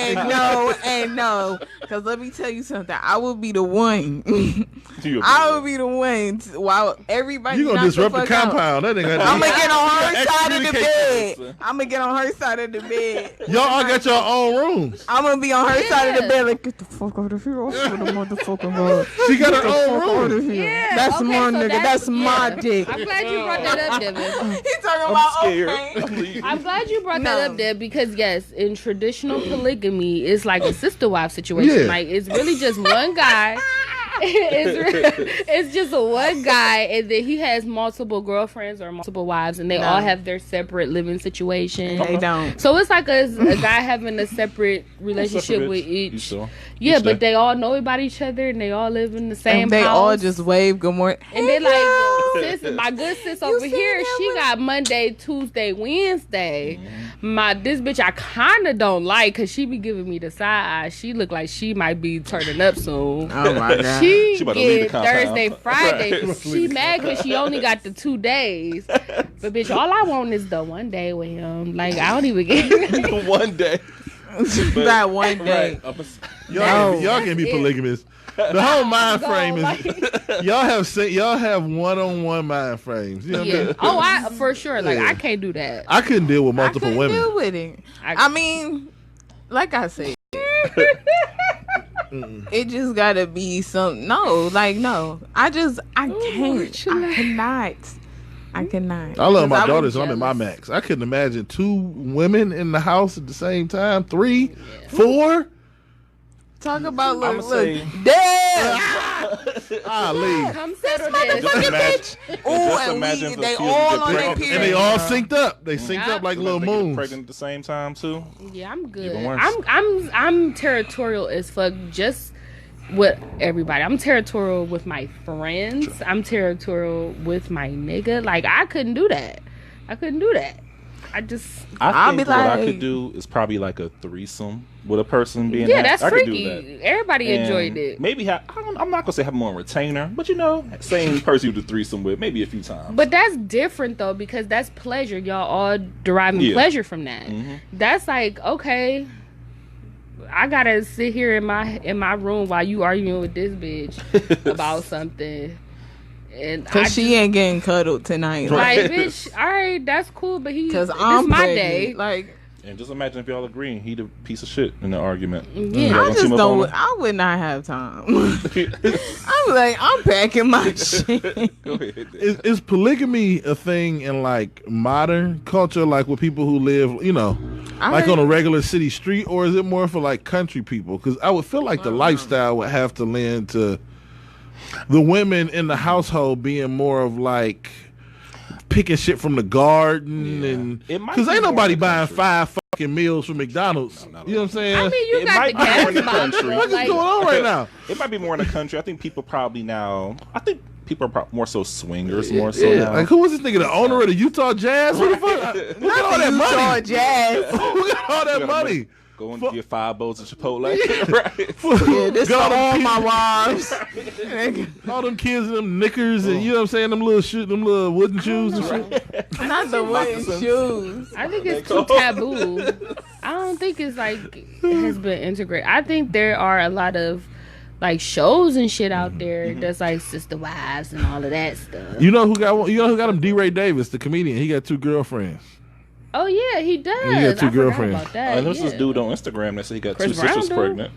S2: And no. Because let me tell you something. I will be the one.
S3: You
S2: I will be the one while everybody.
S4: You gonna
S2: knock
S4: disrupt the
S2: fuck out.
S4: compound? That ain't
S2: I'm gonna get on her
S3: Yeah,
S2: side of the
S3: excommunicate
S2: bed. I'm gonna get on her side of the bed.
S4: Y'all all got your own rooms.
S2: I'm gonna be on her side of the
S1: Yeah.
S2: bed. Like, get the fuck out of here! I swear to motherfucking God.
S4: She got her
S2: Get the
S4: own
S2: fuck out
S4: room.
S2: of here.
S1: Yeah,
S2: That's
S1: okay,
S2: my
S1: so
S2: nigga. That's my
S1: yeah.
S2: dick.
S1: I'm glad you brought that up, Devin.
S2: He talking
S3: I'm
S2: about
S3: scared.
S2: okay.
S3: I'm leaving.
S1: I'm glad you brought
S2: No.
S1: that up there because yes, in traditional polygamy, it's like a sister wife situation.
S4: Yeah.
S1: Like it's really just one guy. It's just a one guy, and then he has multiple girlfriends or multiple wives, and they all have their separate living situation.
S2: They don't.
S1: So it's like a guy having a separate relationship with
S3: You
S1: each.
S3: sure?
S1: Yeah,
S3: Each
S1: but
S3: day?
S1: they all know about each other, and they all live in the same
S2: And they
S1: house.
S2: all just wave good morning.
S1: And they
S2: Hey,
S1: like,
S2: girl.
S1: sis, my good sis over
S2: seen
S1: here,
S2: that
S1: she
S2: one?
S1: got Monday, Tuesday, Wednesday. This bitch I kind of don't like because she be giving me the side eye. She look like she might be turning up soon.
S2: Oh my God.
S1: She
S3: about to leave the
S1: get
S3: compound.
S1: Thursday, Friday.
S3: Right.
S1: She mad because she only got the 2 days. But bitch, all I want is the one day with him. Like I don't even get.
S3: One day.
S2: That one day.
S3: Right. Up a-
S4: Y'all can be
S1: That's it.
S4: polygamous. The whole mind
S1: Go,
S4: frame is
S1: like-
S4: y'all have one-on-one mind frames. You know what I
S1: Yeah.
S4: mean?
S1: Oh, I for sure. Like
S4: Yeah.
S1: I can't do that.
S4: I couldn't deal with multiple
S2: I couldn't
S4: women.
S2: deal with it. I mean, like I said, it just gotta be some. No, like no. I can't. I cannot.
S4: I love my
S2: 'Cause
S4: daughters,
S2: was
S4: and I'm in my
S2: jealous.
S4: max. I couldn't imagine 2 women in the house at the same time. 3, 4.
S2: Talk about
S3: I'ma
S2: look,
S3: say-
S2: damn.
S4: I leave.
S1: Come settle this.
S3: Just imagine.
S2: Ooh,
S3: Just
S2: and
S3: imagine
S2: we,
S3: if a
S2: they
S3: few
S2: all
S3: get
S2: on their
S3: pregnant.
S2: period.
S4: And they all synced up. They synced
S1: Yeah.
S4: up like
S3: If
S4: little
S3: they get
S4: moons.
S3: pregnant at the same time too.
S1: Yeah, I'm good.
S3: Even worse.
S1: I'm territorial as fuck. Just with everybody. I'm territorial with my friends. I'm territorial with my nigga. Like I couldn't do that. I
S3: I
S2: be
S3: think what I
S2: like-
S3: could do is probably like a threesome with a person being.
S1: yeah,
S3: that.
S1: that's
S3: I could
S1: freaky.
S3: do that.
S1: Everybody
S3: And
S1: enjoyed it.
S3: Maybe I'm not gonna say have them on retainer, but same person you do threesome with, maybe a few times.
S1: But that's different though because that's pleasure. Y'all all deriving
S3: Yeah.
S1: pleasure from that.
S3: Mm-hmm.
S1: That's like okay. I gotta sit here in my room while you arguing with this bitch about something, and I
S2: Cause she ain't getting cuddled tonight.
S1: like, bitch, all right, that's cool, but
S2: Cause
S1: this
S2: I'm
S1: my
S2: pregnant.
S1: day.
S2: Like
S3: And just imagine if y'all agreeing, he the piece of shit in the argument.
S1: Yeah.
S3: Y'all
S2: I
S3: gonna
S2: just
S3: team up
S2: don't.
S3: on
S2: I would not have time.
S3: him?
S2: I'm like, I'm packing my shit.
S3: Go ahead.
S4: Is polygamy a thing in like modern culture, like with people who live, like on a regular city street, or is it more for like country people? Because I would feel like the lifestyle would have to lend to the women in the household being more of like picking shit from the garden, and
S3: It might
S4: because
S3: be
S4: ain't
S3: more
S4: nobody
S3: in the
S4: buying
S3: country.
S4: 5 fucking meals from McDonald's. You know what I'm saying?
S1: I mean, you
S3: It
S1: got
S3: might
S1: the
S3: be more in the
S1: gas box.
S3: country.
S4: what is
S1: Like,
S4: going on right now?
S3: It might be more in the country. I think people probably now. I think people are more so swingers, more so
S4: Yeah,
S3: now.
S4: like who was this nigga? The owner of the Utah Jazz? Who the fuck? Who got all that
S2: Utah
S4: money?
S2: Jazz.
S4: Who got all that money?
S3: Go and
S4: Fuck.
S3: get 5 bowls of Chipotle. right.
S2: Yeah, this for
S4: Got all
S2: all
S4: them
S2: my
S4: kids-
S2: wives.
S4: all them kids in them knickers and you know what I'm saying, them little wooden shoes and shit.
S2: Not the wooden shoes.
S1: I think it's too taboo. I don't think it's like it has been integrated. I think there are a lot of like shows and shit out there that's like Sister Wives and all of that stuff.
S4: You know who got him? D. Ray Davis, the comedian. He got 2 girlfriends.
S1: Oh yeah, he does.
S4: He got 2
S1: I forgot
S4: girlfriends.
S1: about that.
S3: And there's this
S1: yeah.
S3: dude on Instagram that said he got
S1: Chris
S3: 2
S1: Brown,
S3: sisters
S1: dude?
S3: pregnant.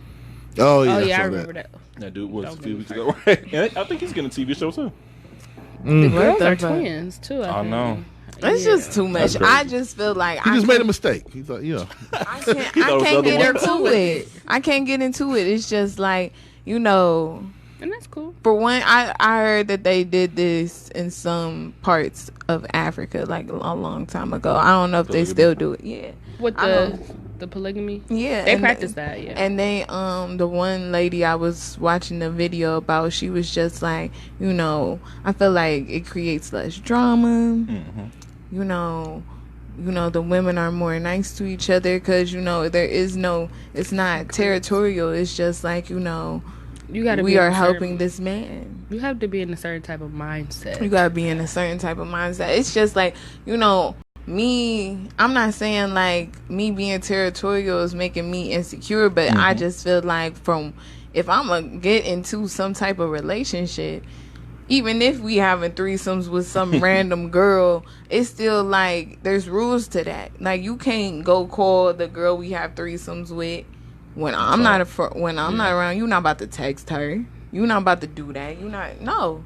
S4: Oh yeah,
S1: Oh
S4: I
S1: yeah, I
S4: saw
S1: remember that.
S3: That dude was a few weeks ago, right? And I think he's getting a TV show too.
S1: The
S2: What
S1: girls
S2: the
S1: are
S2: fuck?
S1: twins too.
S3: I know.
S2: It's just too much.
S3: That's crazy.
S2: I just feel like
S4: He
S2: I
S4: just made a
S2: can't-
S4: mistake. He thought,
S2: I
S3: thought
S2: can't
S3: it was the
S2: get
S3: other
S2: into
S1: one.
S2: it. I can't get into it. It's just like, you know,
S1: And that's cool.
S2: for one, I heard that they did this in some parts of Africa like a long time ago. I don't know if they still do it. Yeah.
S1: With
S2: I
S1: the
S2: don't-
S1: The polygamy.
S2: Yeah,
S1: they practice that. Yeah,
S2: and they the one lady I was watching the video about, she was just like, you know, I feel like it creates less drama. You know, the women are more nice to each other because, you know, there is no, it's not territorial. It's just like, you know, we are helping this man.
S1: You have to be in a certain type of mindset.
S2: You gotta be in a certain type of mindset. It's just like, you know, I'm not saying like me being territorial is making me insecure, but I just feel like if I'm gonna get into some type of relationship, even if we having threesomes with some random girl, it's still like there's rules to that. Like you can't go call the girl we have threesomes with when I'm not around. You're not about to text her. You're not about to do that. No.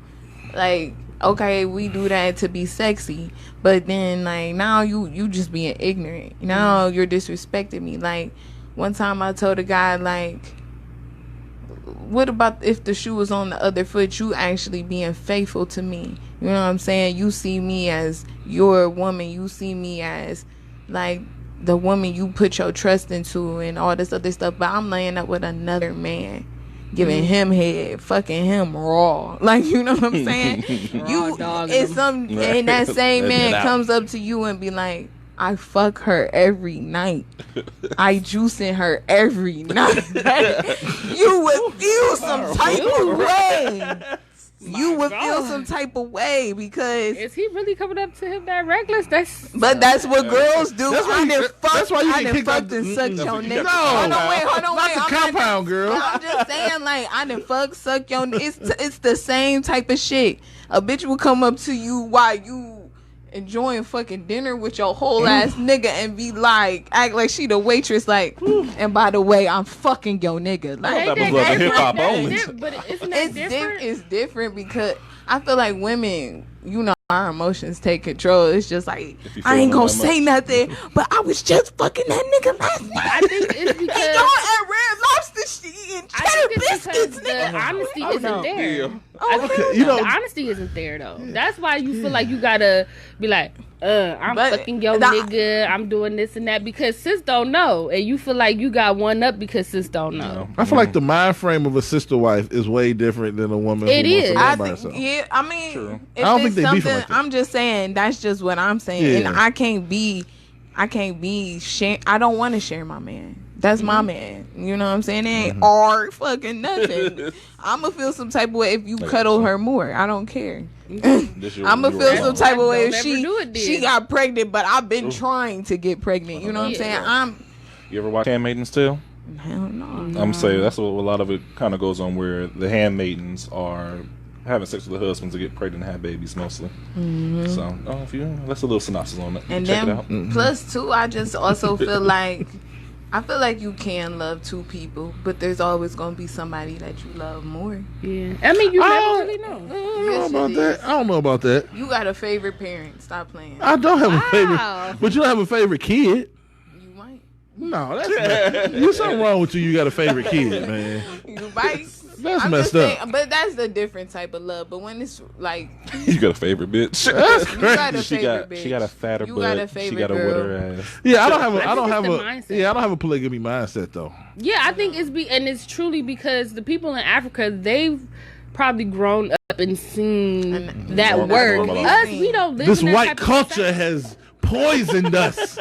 S2: Like, okay, we do that to be sexy, but then like now you just being ignorant. Now you're disrespecting me. Like one time I told a guy, like, what about if the shoe was on the other foot? You actually being faithful to me. You know what I'm saying? You see me as your woman. You see me as like the woman you put your trust into and all this other stuff. But I'm laying up with another man, giving him head, fucking him raw. Like, you know what I'm saying? And that same man comes up to you and be like, I fuck her every night. I juicing her every night. You would feel some type of way. You would feel some type of way because
S1: is he really coming up to him that reckless?
S2: That's what girls do.
S4: That's why you get
S2: fucked and sucked your nigga.
S4: No,
S2: hold on, wait.
S4: Not the compound, girl.
S2: I'm just saying, like, I done suck your. It's the same type of shit. A bitch will come up to you while you enjoying fucking dinner with your whole ass nigga and be like, act like she the waitress, like, and by the way, I'm fucking your nigga. Like,
S3: hip-hop only.
S1: But isn't that different?
S2: It's different because I feel like women, you know, our emotions take control. It's just like, I ain't gonna say nothing, but I was just fucking that nigga last night.
S1: I think it's because
S2: and y'all at Red Lobster and cheddar biscuits, nigga.
S1: The honesty isn't there.
S2: The
S1: honesty isn't there though. That's why you feel like you gotta be like, I'm fucking your nigga, I'm doing this and that, because sis don't know, and you feel like you got one up because sis don't know.
S4: I feel like the mind frame of a sister wife is way different than a woman.
S1: It is.
S2: I mean, I don't think they beef like that. I'm just saying that's just what I'm saying, and I can't be share. I don't want to share my man. That's my man. You know what I'm saying? It ain't our fucking nothing. I'ma feel some type of way if you cuddle her more. I don't care. I'ma feel some type of way if she got pregnant, but I've been trying to get pregnant. You know what I'm saying?
S3: You ever watch Handmaid's Tale?
S2: Hell no.
S3: I'm saying that's what a lot of it kind of goes on, where the handmaidens are having sex with the husbands to get pregnant and have babies mostly. So, that's a little synopsis on it.
S2: And
S3: check
S2: then,
S3: it out.
S2: Plus, too, I just also feel like you can love two people, but there's always going to be somebody that you love more.
S1: Yeah. I mean, you never really know.
S4: I don't know about that.
S2: You got a favorite parent. Stop playing.
S4: I don't have a favorite, but you don't have a favorite kid.
S2: You might.
S4: No, that's there's something wrong with you. You got a favorite kid, man.
S2: You might.
S4: That's messed up.
S2: But that's a different type of love. But when it's like,
S3: you got a favorite bitch.
S4: That's crazy.
S2: You got a favorite bitch.
S3: She got a fatter
S2: you
S3: butt.
S2: Got a favorite
S3: she got a wetter ass.
S4: Yeah, I don't have a polygamy mindset though.
S1: Yeah, I think it's truly because the people in Africa, they've probably grown up and seen that work. Us, we don't live.
S4: This
S1: in that
S4: white culture has poisoned us.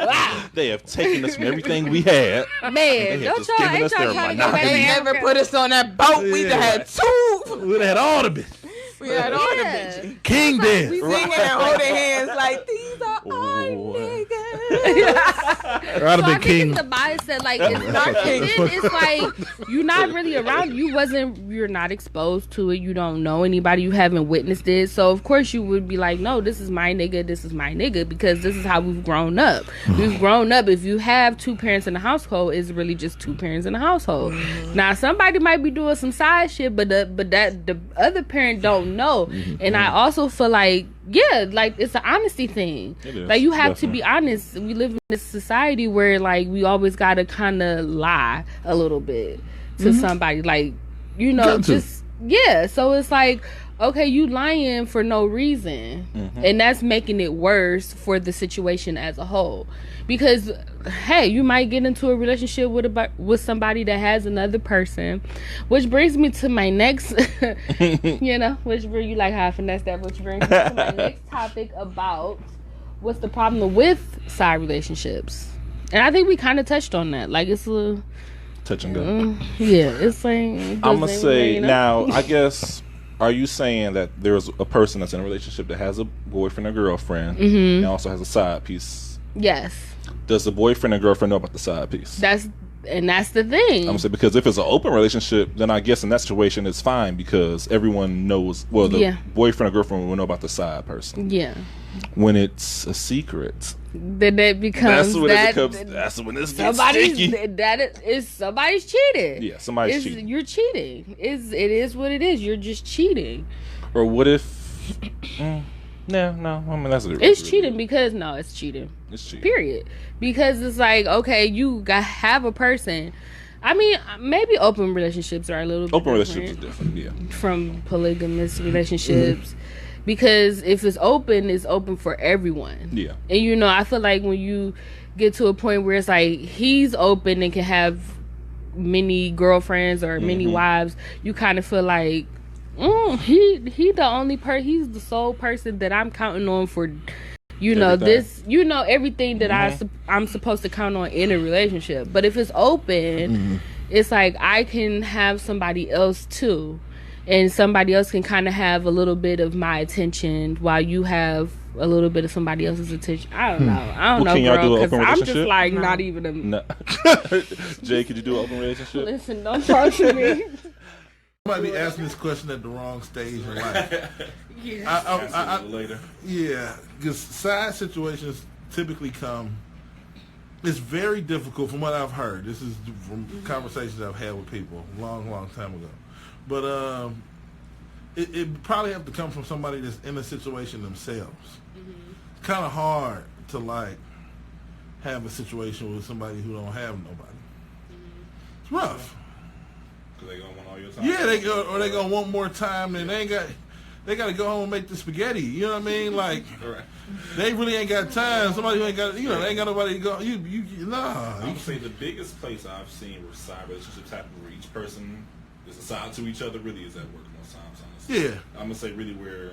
S3: They have taken us from everything we had.
S1: Man, don't y'all trying to go back to
S2: They never put us on that boat. We'd have had two.
S4: We'd have had all the bitches.
S2: We had all the bitches.
S4: King dance.
S2: We singing and holding hands like, these are our niggas.
S4: I'd have been king.
S1: It's the mindset, like, it's like you're not really around. You're not exposed to it. You don't know anybody. You haven't witnessed it. So of course you would be like, no, this is my nigga. This is my nigga, because this is how we've grown up. We've grown up. If you have two parents in the household, it's really just two parents in the household. Now somebody might be doing some side shit, but the other parent don't know. And I also feel like, like it's an honesty thing. Like you have to be honest. We live in this society where like we always gotta kind of lie a little bit to somebody, like, you know, so it's like, okay, you lying for no reason. And that's making it worse for the situation as a whole. Because, hey, you might get into a relationship with somebody that has another person. Which brings me to my next, you like how I finesse that, which brings me to my next topic about what's the problem with side relationships. And I think we kind of touched on that. Like, it's a...
S3: touch and go.
S1: Yeah, it's like...
S3: I'm going to say, now, I guess... Are you saying that there's a person that's in a relationship that has a boyfriend or girlfriend and also has a side piece?
S1: Yes.
S3: Does the boyfriend and girlfriend know about the side piece?
S1: That's the thing.
S3: I'm gonna say, because if it's an open relationship, then I guess in that situation it's fine because everyone knows. Well, the boyfriend or girlfriend will know about the side person. Yeah. When it's a secret,
S1: then it becomes
S3: that's when it's sticky.
S1: Somebody's cheating.
S3: Yeah, somebody's cheating.
S1: You're cheating. It is what it is. You're just cheating.
S3: Or what if? No. I mean,
S1: it's cheating because it's cheating.
S3: It's cheating.
S1: Period. Because it's like, okay, you have a person. I mean, maybe open relationships are a little bit
S3: open relationships are different, yeah,
S1: from polygamous relationships. Because if it's open for everyone. Yeah. And I feel like when you get to a point where it's like he's open and can have many girlfriends or many wives, you kind of feel like he the only he's the sole person that I'm counting on for everything that I'm supposed to count on in a relationship. But if it's open, it's like I can have somebody else too. And somebody else can kind of have a little bit of my attention while you have a little bit of somebody else's attention. I don't know, girl, because I'm just like not even a...
S3: No. Jay, could you do an open relationship?
S1: Listen, don't talk to me.
S4: I might be asking this question at the wrong stage in life.
S3: Later.
S4: Yeah, because side situations typically come... It's very difficult from what I've heard. This is from conversations I've had with people a long, long time ago. But it probably have to come from somebody that's in a situation themselves. It's kind of hard to have a situation with somebody who don't have nobody. It's rough.
S3: Cause they gonna want all your time.
S4: Yeah, they gonna want more time, and they got to go home and make the spaghetti. You know what I mean? Like they really ain't got time. Somebody who ain't got they ain't got nobody to go.
S3: I would say the biggest place I've seen where side relationships happen where each person is assigned to each other really is at work most times, honestly. Yeah. I'm going to say really where,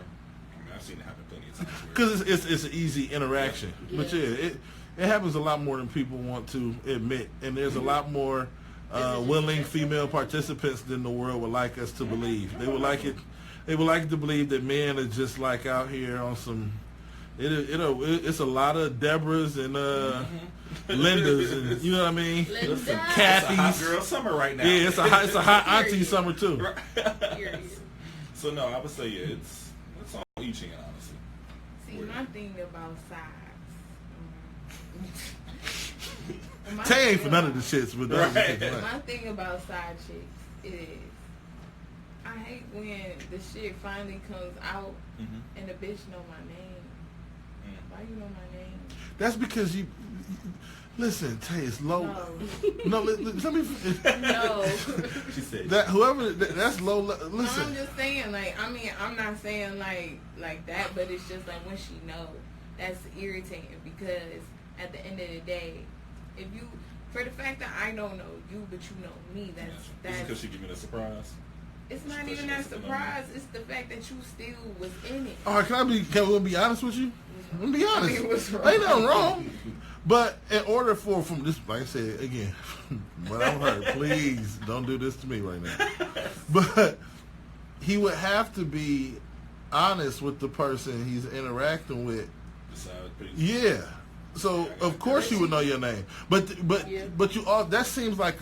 S3: I've seen it happen plenty of times.
S4: Because it's an easy interaction. Yeah. But it happens a lot more than people want to admit. And there's a lot more willing female participants than the world would like us to believe. They would like to believe that men are just like out here on some... It's a lot of Deborahs and Lindas, and you know what I mean. Kathy's.
S3: It's a hot girl summer right now.
S4: Yeah, it's a hot auntie summer too.
S3: So no, I would say it's all each end, honestly.
S2: See, my thing about sides.
S4: Tay ain't for none of the shits, but
S2: my thing about side chicks is I hate when the shit finally comes out and the bitch know my name. Why you know my name?
S4: That's because you listen, Tay, it's low. No, let me.
S2: No.
S3: She said
S4: that whoever that's low. Listen.
S2: No, I'm just saying, I'm not saying like that, but it's just like when she know, that's irritating because at the end of the day, if you, for the fact that I don't know you, but you know me, that's
S3: because she give me the surprise.
S2: It's not even that surprise. It's the fact that you still was in it.
S4: All right, can we be honest with you? Let me be honest. Ain't nothing wrong. But in order from this, like I said again, what I've heard, please don't do this to me right now. But he would have to be honest with the person he's interacting with. Yeah. So of course you would know your name, but you all that seems like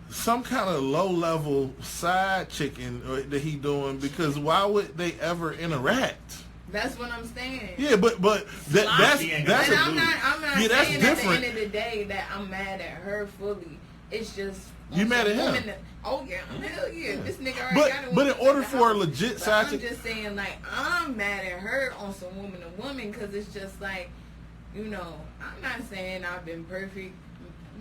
S4: some kind of low level side chicken that he doing, because why would they ever interact?
S2: That's what I'm saying.
S4: Yeah, but that's
S2: and I'm not saying
S4: that's different.
S2: At the end of the day that I'm mad at her fully. It's just
S4: you mad at him.
S2: Oh yeah, hell yeah. This nigga already got it.
S4: But in order for a legit side
S2: chick, I'm just saying I'm mad at her on some woman to woman, because it's just like, I'm not saying I've been perfect.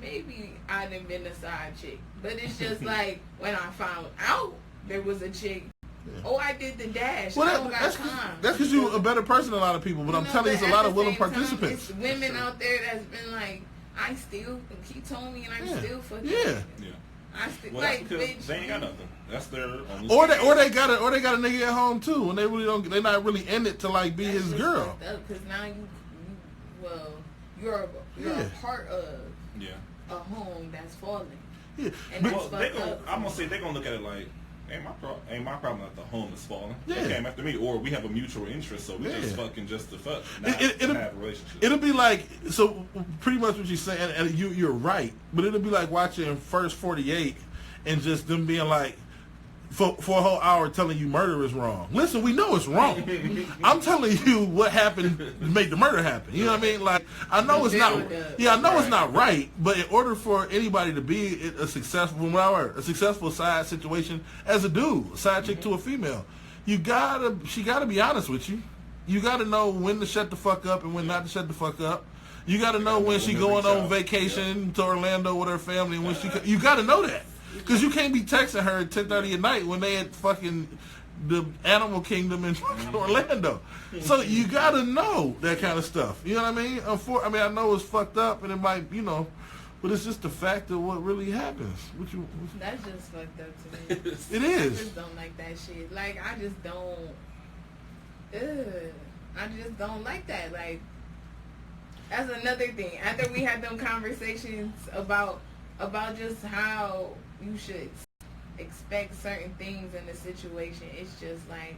S2: Maybe I done been a side chick, but it's just like when I found out there was a chick Oh, I did the dash. I don't got time.
S4: That's because you're a better person than a lot of people. But I'm telling you, there's a lot of willing participants.
S2: It's women out there that's been like, I still, he told me, and I'm still fucking.
S3: Yeah.
S2: I still,
S3: well,
S2: like,
S3: bitch. They ain't got nothing. That's their only.
S4: Or they got a nigga at home too, when they really don't. They're not really in it to like be his girl.
S2: Because now you're a part of a home that's falling.
S4: Yeah.
S2: And
S3: well, I'm gonna say they're gonna look at it like, ain't my problem that the home is falling.
S4: Yeah.
S3: They came after me, or we have a mutual interest, so we just fucking just to fuck, not
S4: it'll
S3: have a relationship.
S4: It'll be like, so pretty much what you're saying, and you're right, but it'll be like watching First 48 and just them being like, for a whole hour telling you murder is wrong. Listen, we know it's wrong. I'm telling you what happened to make the murder happen. You know what I mean? Like, I know it's not. Yeah, I know it's not right. But in order for anybody to be a successful side situation as a dude, a side chick to a female, she gotta be honest with you. You gotta know when to shut the fuck up and when not to shut the fuck up. You gotta know when she going on vacation to Orlando with her family and when you gotta know that. Because you can't be texting her at 10:30 at night when they at fucking the Animal Kingdom in Orlando. So you got to know that kind of stuff. You know what I mean? I know it's fucked up and it might, but it's just the fact of what really happens.
S2: That's just fucked up to me.
S4: It is.
S2: I just don't like that shit. Like, I just don't. I just don't like that. Like, that's another thing. After we had them conversations about just how you should expect certain things in the situation, it's just like,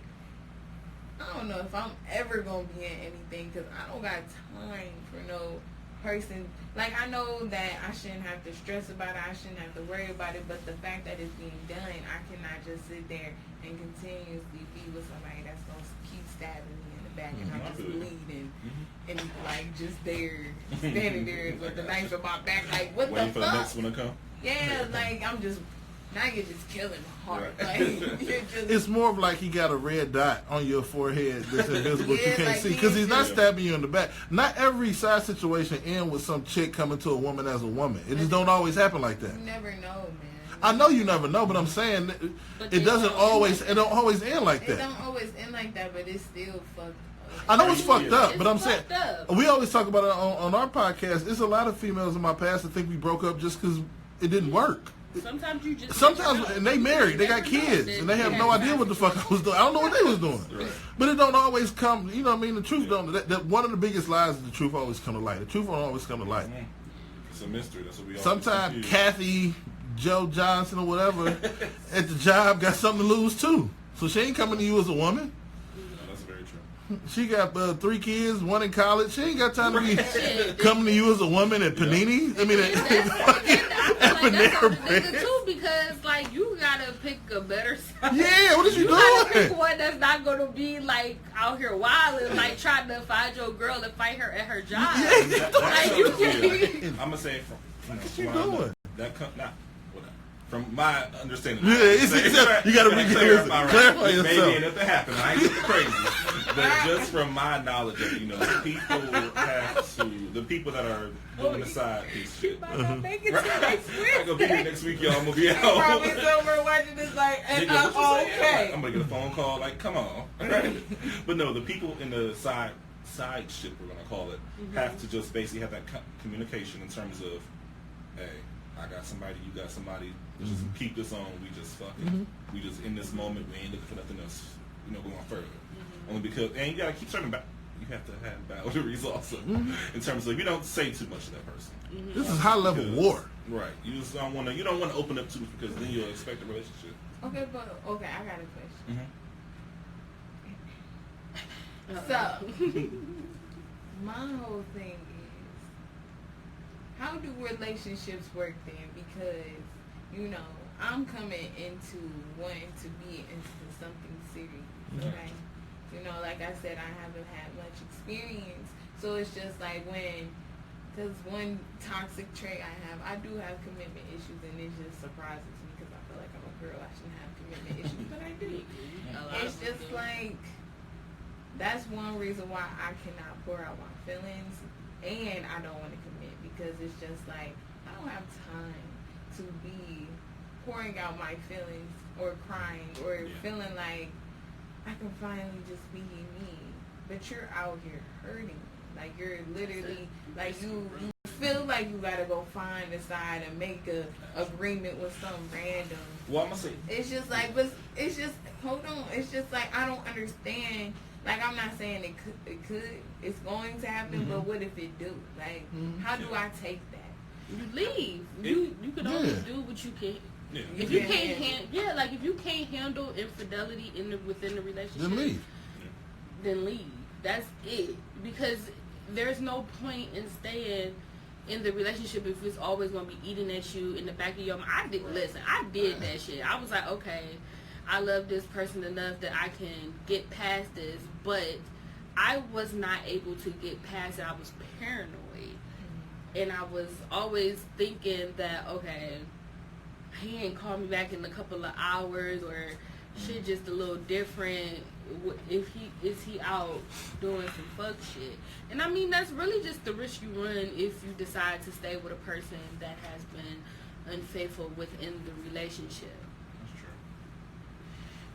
S2: I don't know if I'm ever gonna be in anything, because I don't got time for no person. Like, I know that I shouldn't have to stress about it, I shouldn't have to worry about it, but the fact that it's being done, I cannot just sit there and continuously be with somebody that's gonna keep stabbing me in the back, and I'm just bleeding and like just there, standing there with the knife in my back, like, what
S3: waiting
S2: the
S3: for
S2: fuck?
S3: the next one to come.
S2: Yeah, like, I'm just, now you're just killing my heart. Like,
S4: it's more of like he got a red dot on your forehead that's invisible you can't
S2: like
S4: see, because he's not stabbing you in the back. Not every side situation ends with some chick coming to a woman as a woman. It just don't always happen like that.
S2: You never know, man.
S4: I know you never know, but I'm saying it don't always end like that.
S2: It don't always end like that, but it's still fucked up.
S4: I know it's fucked up, but I'm saying
S2: up.
S4: We always talk about it on our podcast. There's a lot of females in my past that think we broke up just because it didn't work.
S1: Sometimes
S4: and they married, they got kids, and they have no idea what the fuck I was doing. I don't know what they was doing. Right. But it don't always come. You know what I mean? The truth don't. That one of the biggest lies is the truth always come to light. The truth don't always come to light.
S3: It's a mystery. That's what we.
S4: Sometimes Kathy, Joe Johnson, or whatever at the job got something to lose too. So she ain't coming to you as a woman.
S3: That's very true.
S4: She got 3 kids, 1 in college. She ain't got time to be coming to you as a woman at Panini. I mean, at Panera Bread
S1: too, because like you gotta pick a better side.
S4: Yeah, what is you doing?
S1: Gotta pick one that's not gonna be like out here wilding, like trying to find your girl and fight her at her job.
S4: Yeah,
S1: like
S3: I'm gonna say
S4: what you doing?
S3: From my understanding,
S4: you gotta clarify yourself.
S3: Maybe it nothing happened. I ain't getting crazy, but just from my knowledge of people the people that are doing the side piece shit.
S2: Make it to next week.
S3: I'm gonna be here next week, y'all. I'm gonna be out.
S2: Probably somewhere watching this like, and I'm okay.
S3: I'm gonna get a phone call like, come on. But no, the people in the side shit, we're gonna call it, have to just basically have that communication in terms of, hey, I got somebody, you got somebody. Just keep this on. We just fucking. We just in this moment. We ain't looking for nothing else. Going further. Only because, and you gotta keep certain. You have to have boundaries also in terms of you don't say too much to that person.
S4: This is high level war.
S3: Right. You just don't want to. You don't want to open up too much because then you'll expect a relationship.
S2: Okay, I got a question. So, my whole thing is, how do relationships work then? Because, I'm coming into wanting to be into something serious, okay? Like I said, I haven't had much experience. So it's just like because one toxic trait I do have commitment issues, and it just surprises me because I feel like I'm a girl, I shouldn't have commitment issues, but I do. It's just like, that's one reason why I cannot pour out my feelings, and I don't want to commit, because it's just like, I don't have time to be pouring out my feelings or crying or feeling like I can finally just be me. But you're out here hurting. Like, you're literally, like, you feel like you gotta go find a side and make a agreement with some random.
S3: Well, I'm gonna say.
S2: It's just like, but it's just, hold on. It's just like, I don't understand. Like, I'm not saying it's going to happen, but what if it do? Like, how do I take that?
S1: You leave. You can only do what you can.
S3: Yeah.
S1: If you can't, like if you can't handle infidelity within the relationship,
S4: Then leave.
S1: Then leave. That's it. Because there's no point in staying in the relationship if it's always gonna be eating at you in the back of your mind. I did that shit. I was like, okay, I love this person enough that I can get past this, but I was not able to get past it. I was paranoid. And I was always thinking that, okay, he ain't called me back in a couple of hours, or shit just a little different. Is he out doing some fuck shit? And I mean, that's really just the risk you run if you decide to stay with a person that has been unfaithful within the relationship.
S3: That's true.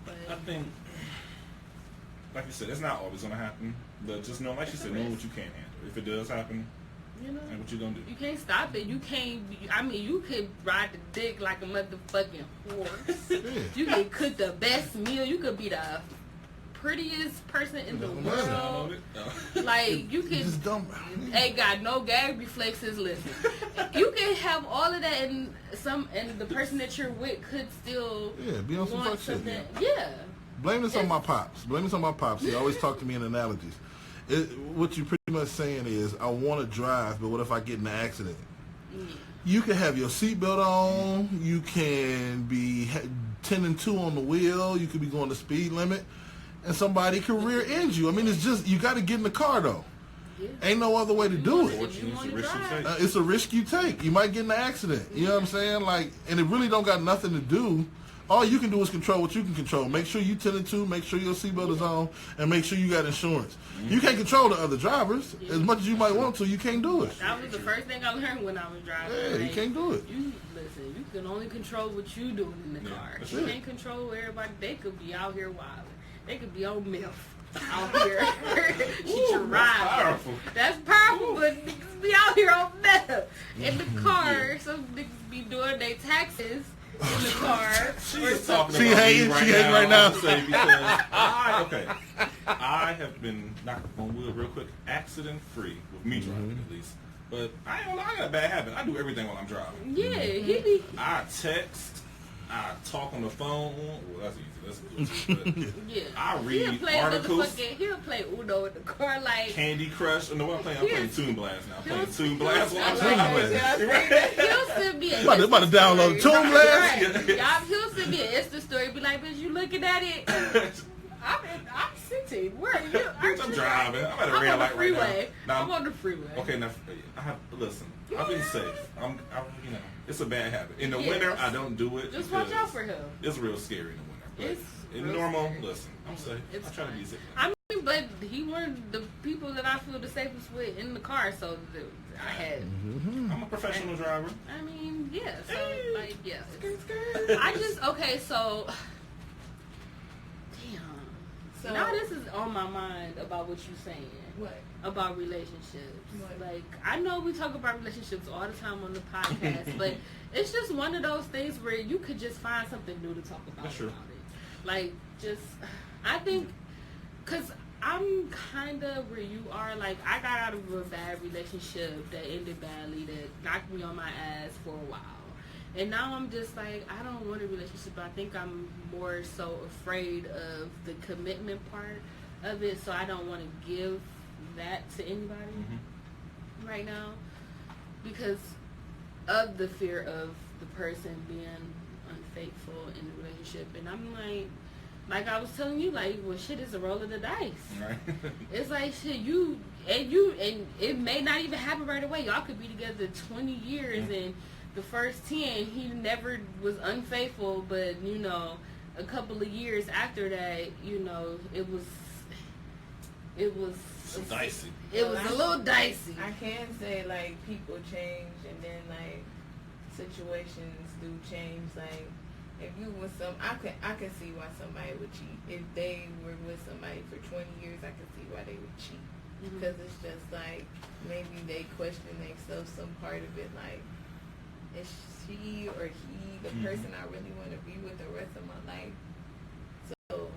S1: But
S3: I think, like you said, it's not always gonna happen. But just know, like you said, know what you can handle. If it does happen,
S1: you know,
S3: and what you gonna do?
S1: You can't stop it. You can't. I mean, you could ride the dick like a motherfucking horse. You could cook the best meal. You could be the prettiest person in the world. Like you can. Ain't got no gag reflexes. Listen, you can have all of that, and the person that you're with could still
S4: be on some fuck shit.
S1: Yeah.
S4: Blame this on my pops. He always talk to me in analogies. What you pretty much saying is, I want to drive, but what if I get in an accident? You can have your seatbelt on. You can be 10 and 2 on the wheel. You could be going the speed limit, and somebody could rear end you. I mean, it's just, you got to get in the car though. Yeah. Ain't no other way to do it. It's a risk you take. You might get in an accident. You know what I'm saying? Like, and it really don't got nothing to do. All you can do is control what you can control. Make sure you 10 and 2, make sure your seatbelt is on, and make sure you got insurance. You can't control the other drivers. As much as you might want to, you can't do it.
S1: That was the first thing I learned when I was driving.
S4: Yeah, you can't do it.
S1: Listen, you can only control what you doing in the car. You can't control everybody. They could be out here wilding. They could be on MILF out here. That's powerful, but niggas be out here on MILF in the car. Some niggas be doing their taxes in the car.
S3: She's talking
S4: she hating right now.
S3: Because I have been, knock on wood real quick, accident free with me driving at least. But I ain't gonna lie, I got a bad habit. I do everything while I'm driving.
S1: Yeah,
S3: I text, I talk on the phone. Well, that's easy. That's good.
S1: Yeah.
S3: I read articles.
S1: He'll play Uno in the car like
S3: Candy Crush. And the one I'm playing Toon Blast now. I'm playing Toon Blast while I'm
S1: driving. He'll send me
S4: about to download Toon Blast.
S1: Y'all, he'll send me an Insta story. Be like, bitch, you looking at it? I'm sitting. Where are you?
S3: I'm driving. I'm at a red light right now.
S1: I'm on the freeway.
S3: Okay, now listen. I've been safe. I'm it's a bad habit. In the winter, I don't do it.
S1: Just watch out for him.
S3: It's real scary in the winter. But in normal, listen, I'm safe. I try to be safe.
S1: I mean, but he one of the people that I feel the safest with in the car, so I had.
S3: I'm a professional driver.
S1: I mean, yeah. So like, yeah. I just so. So now this is on my mind about what you're saying.
S2: What?
S1: About relationships.
S2: What?
S1: Like, I know we talk about relationships all the time on the podcast, but it's just one of those things where you could just find something new to talk about.
S3: That's true.
S1: About it. Like, I think, because I'm kind of where you are. Like, I got out of a bad relationship that ended badly, that knocked me on my ass for a while. And now I'm just like, I don't want a relationship. I think I'm more so afraid of the commitment part of it, so I don't want to give that to anybody right now because of the fear of the person being unfaithful in the relationship. And I'm like I was telling you, like, well, shit is a roll of the dice. Right. It's like, shit, and it may not even happen right away. Y'all could be together 20 years and the first 10, he never was unfaithful, but, you know, a couple of years after that, you know, it was
S3: dicey.
S1: It was a little dicey.
S2: I can say, like, people change, and then, like, situations do change. Like, if you with I can see why somebody would cheat. If they were with somebody for 20 years, I can see why they would cheat. Because it's just like, maybe they question themselves some part of it, like, is she or he the person I really want to be with the rest of my life? So,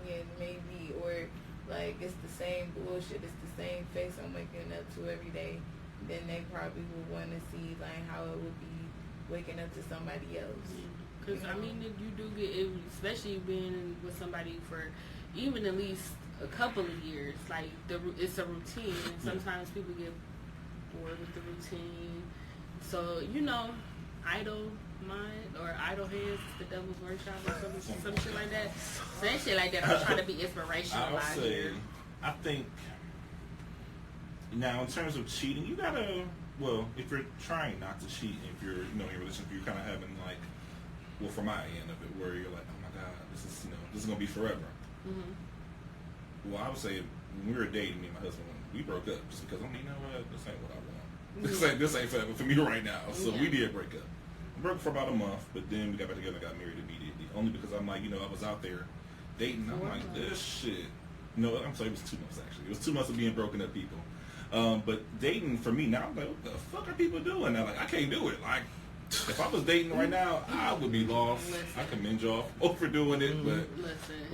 S2: yeah, maybe, or like, it's the same bullshit, it's the same face I'm waking up to every day. Then they probably would want to see, like, how it would be waking up to somebody else.
S1: Because, I mean, you do get, especially being with somebody for even at least a couple of years, like, it's a routine. Sometimes people get bored with the routine. So, idle mind or idle hands is the devil's workshop or some shit like that. So that shit like that, I'm trying to be inspirational out here.
S3: I think, now in terms of cheating, you gotta, well, if you're trying not to cheat, if you're, in a relationship, you're kind of having like, well, from my end of it, where you're like, oh my God, this is gonna be forever. Well, I would say when we were dating, me and my husband, we broke up just because, you know what, this ain't what I want. This ain't for me right now. So we did break up. We broke for about a month, but then we got back together and got married immediately. Only because I'm like, I was out there dating. I'm like, this shit. No, I'm sorry, it was 2 months actually. It was 2 months of being broken up people. But dating for me now, I'm like, what the fuck are people doing now? Like, I can't do it. Like, if I was dating right now, I would be lost. I commend y'all for doing it, but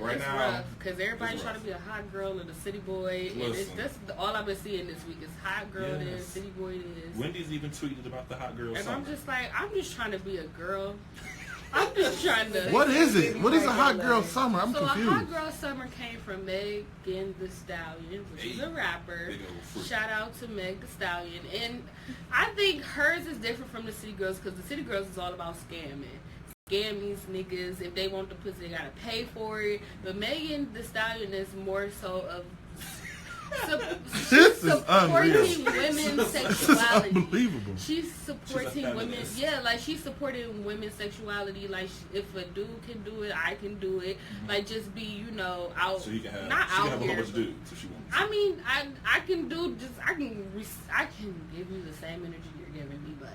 S3: right
S1: it's
S3: now,
S1: rough because everybody's trying to be a hot girl and a city boy, and that's all I've been seeing this week is hot girl this, city boy this.
S3: Wendy's even tweeted about the hot girl.
S1: And
S3: summer.
S1: I'm just like, I'm just trying to be a girl. I'm just trying to.
S4: What is it? What is a hot girl summer? I'm confused.
S1: A hot girl summer came from Megan Thee Stallion, which is a rapper. Shout out to Meg Thee Stallion. And I think hers is different from the City Girls because the City Girls is all about scamming. Scam these niggas. If they want the pussy, they gotta pay for it. But Megan Thee Stallion is more so of
S4: this is unreal.
S1: Supporting women's sexuality.
S4: This is unbelievable.
S1: She's supporting women. Yeah, like she's supporting women's sexuality. Like if a dude can do it, I can do it. Like just be, out.
S3: So you can have.
S1: Not
S3: she
S1: out
S3: can have
S1: here.
S3: a whole bunch of dudes if she wants.
S1: I mean, I can do just. I can give you the same energy you're giving me, buddy.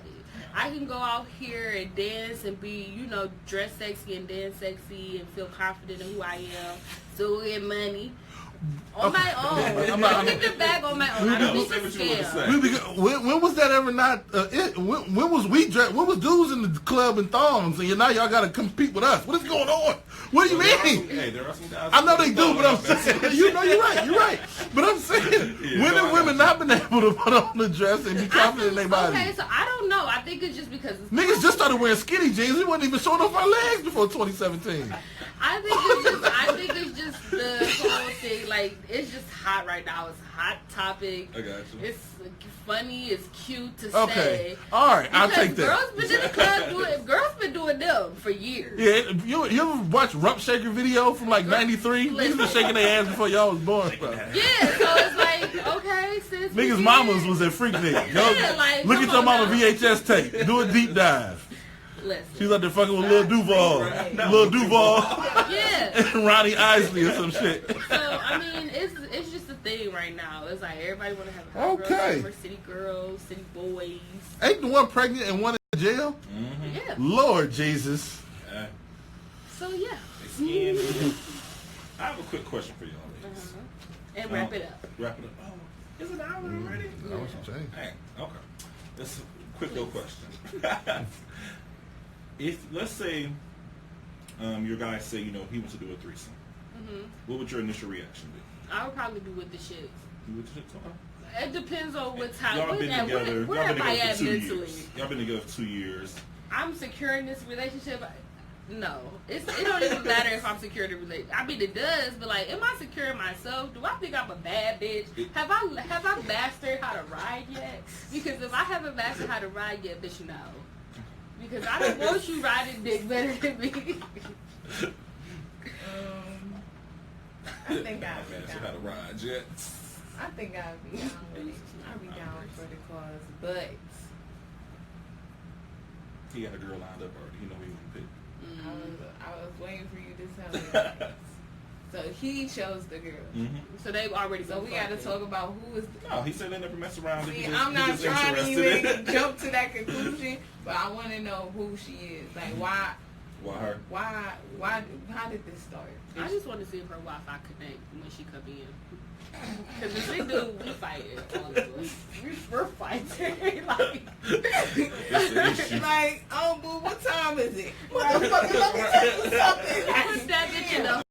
S1: I can go out here and dance and be, dress sexy and dance sexy and feel confident in who I am. So get money. On my own. I get the bag on my own. I don't need to scam.
S4: When was that ever not? When was when was dudes in the club in thongs and now y'all got to compete with us? What is going on? What do you mean?
S3: There are some guys.
S4: I know they do, but I'm saying you're right. But I'm saying when have women not been able to put on the dress and be confident in their body?
S1: Okay, so I don't know. I think it's just because
S4: niggas just started wearing skinny jeans. We wasn't even showing off our legs before 2017.
S1: I think it's just the whole thing. Like, it's just hot right now. It's a hot topic.
S3: I got you.
S1: It's funny. It's cute to
S4: okay.
S1: say.
S4: All right, I'll
S1: because
S4: take that.
S1: Girls been in the club girls been doing them for years.
S4: Yeah, you ever watch Rump Shaker video from like 93? Niggas been shaking their ass before y'all was born.
S1: Yeah, so it's like, okay, sis.
S4: Niggas' mamas was at Freak Nigga. Look at your mama VHS tape. Do a deep dive.
S1: Listen.
S4: She's out there fucking with Lil Duval. Lil Duval.
S1: Yeah.
S4: And Ronnie Isley or some shit.
S1: So, I mean, it's just a thing right now. It's like everybody want to have a hot girl summer, city girls, city boys.
S4: Ain't the one pregnant and one in jail?
S3: Mm-hmm.
S1: Yeah.
S4: Lord Jesus.
S1: So, yeah.
S3: I have a quick question for y'all, ladies.
S1: And wrap it up.
S3: Wrap it up. Oh, is it an hour already?
S4: I want some change.
S3: Hey, okay. This is a quick little question. If, let's say, your guy say, he wants to do a threesome, what would your initial reaction be?
S1: I would probably be with the shits.
S3: You would just,
S1: It depends on what time.
S3: Y'all been together.
S1: Where am I at mentally?
S3: Years. Y'all been together for 2 years.
S1: I'm secure in this relationship. No, it don't even matter if I'm secure in the relationship. I mean, it does, but like, am I secure in myself? Do I think I'm a bad bitch? Have I mastered how to ride yet? Because if I haven't mastered how to ride yet, bitch, no. Because I don't want you riding dick better than me.
S2: I think I'd be
S3: how to ride yet.
S2: I think I'd be down with it. I'd be down for the cause, but
S3: he got a girl lined up already. He know he wouldn't pick.
S2: I was waiting for you to tell me. So he chose the girl.
S3: Mm-hmm.
S1: So they've already.
S2: So we got to talk about who is.
S3: No, he said they never mess around.
S2: See, I'm not trying to even jump to that conclusion, but I want to know who she is. Like, why?
S3: Why her?
S2: Why? How did this start?
S1: I just want to see if her Wi-Fi connect when she come in. Because if they do, we fighting. We're fighting. Like,
S2: like, oh, boo, what time is it? What the fuck? Let me tell you something.
S1: Put that bitch in the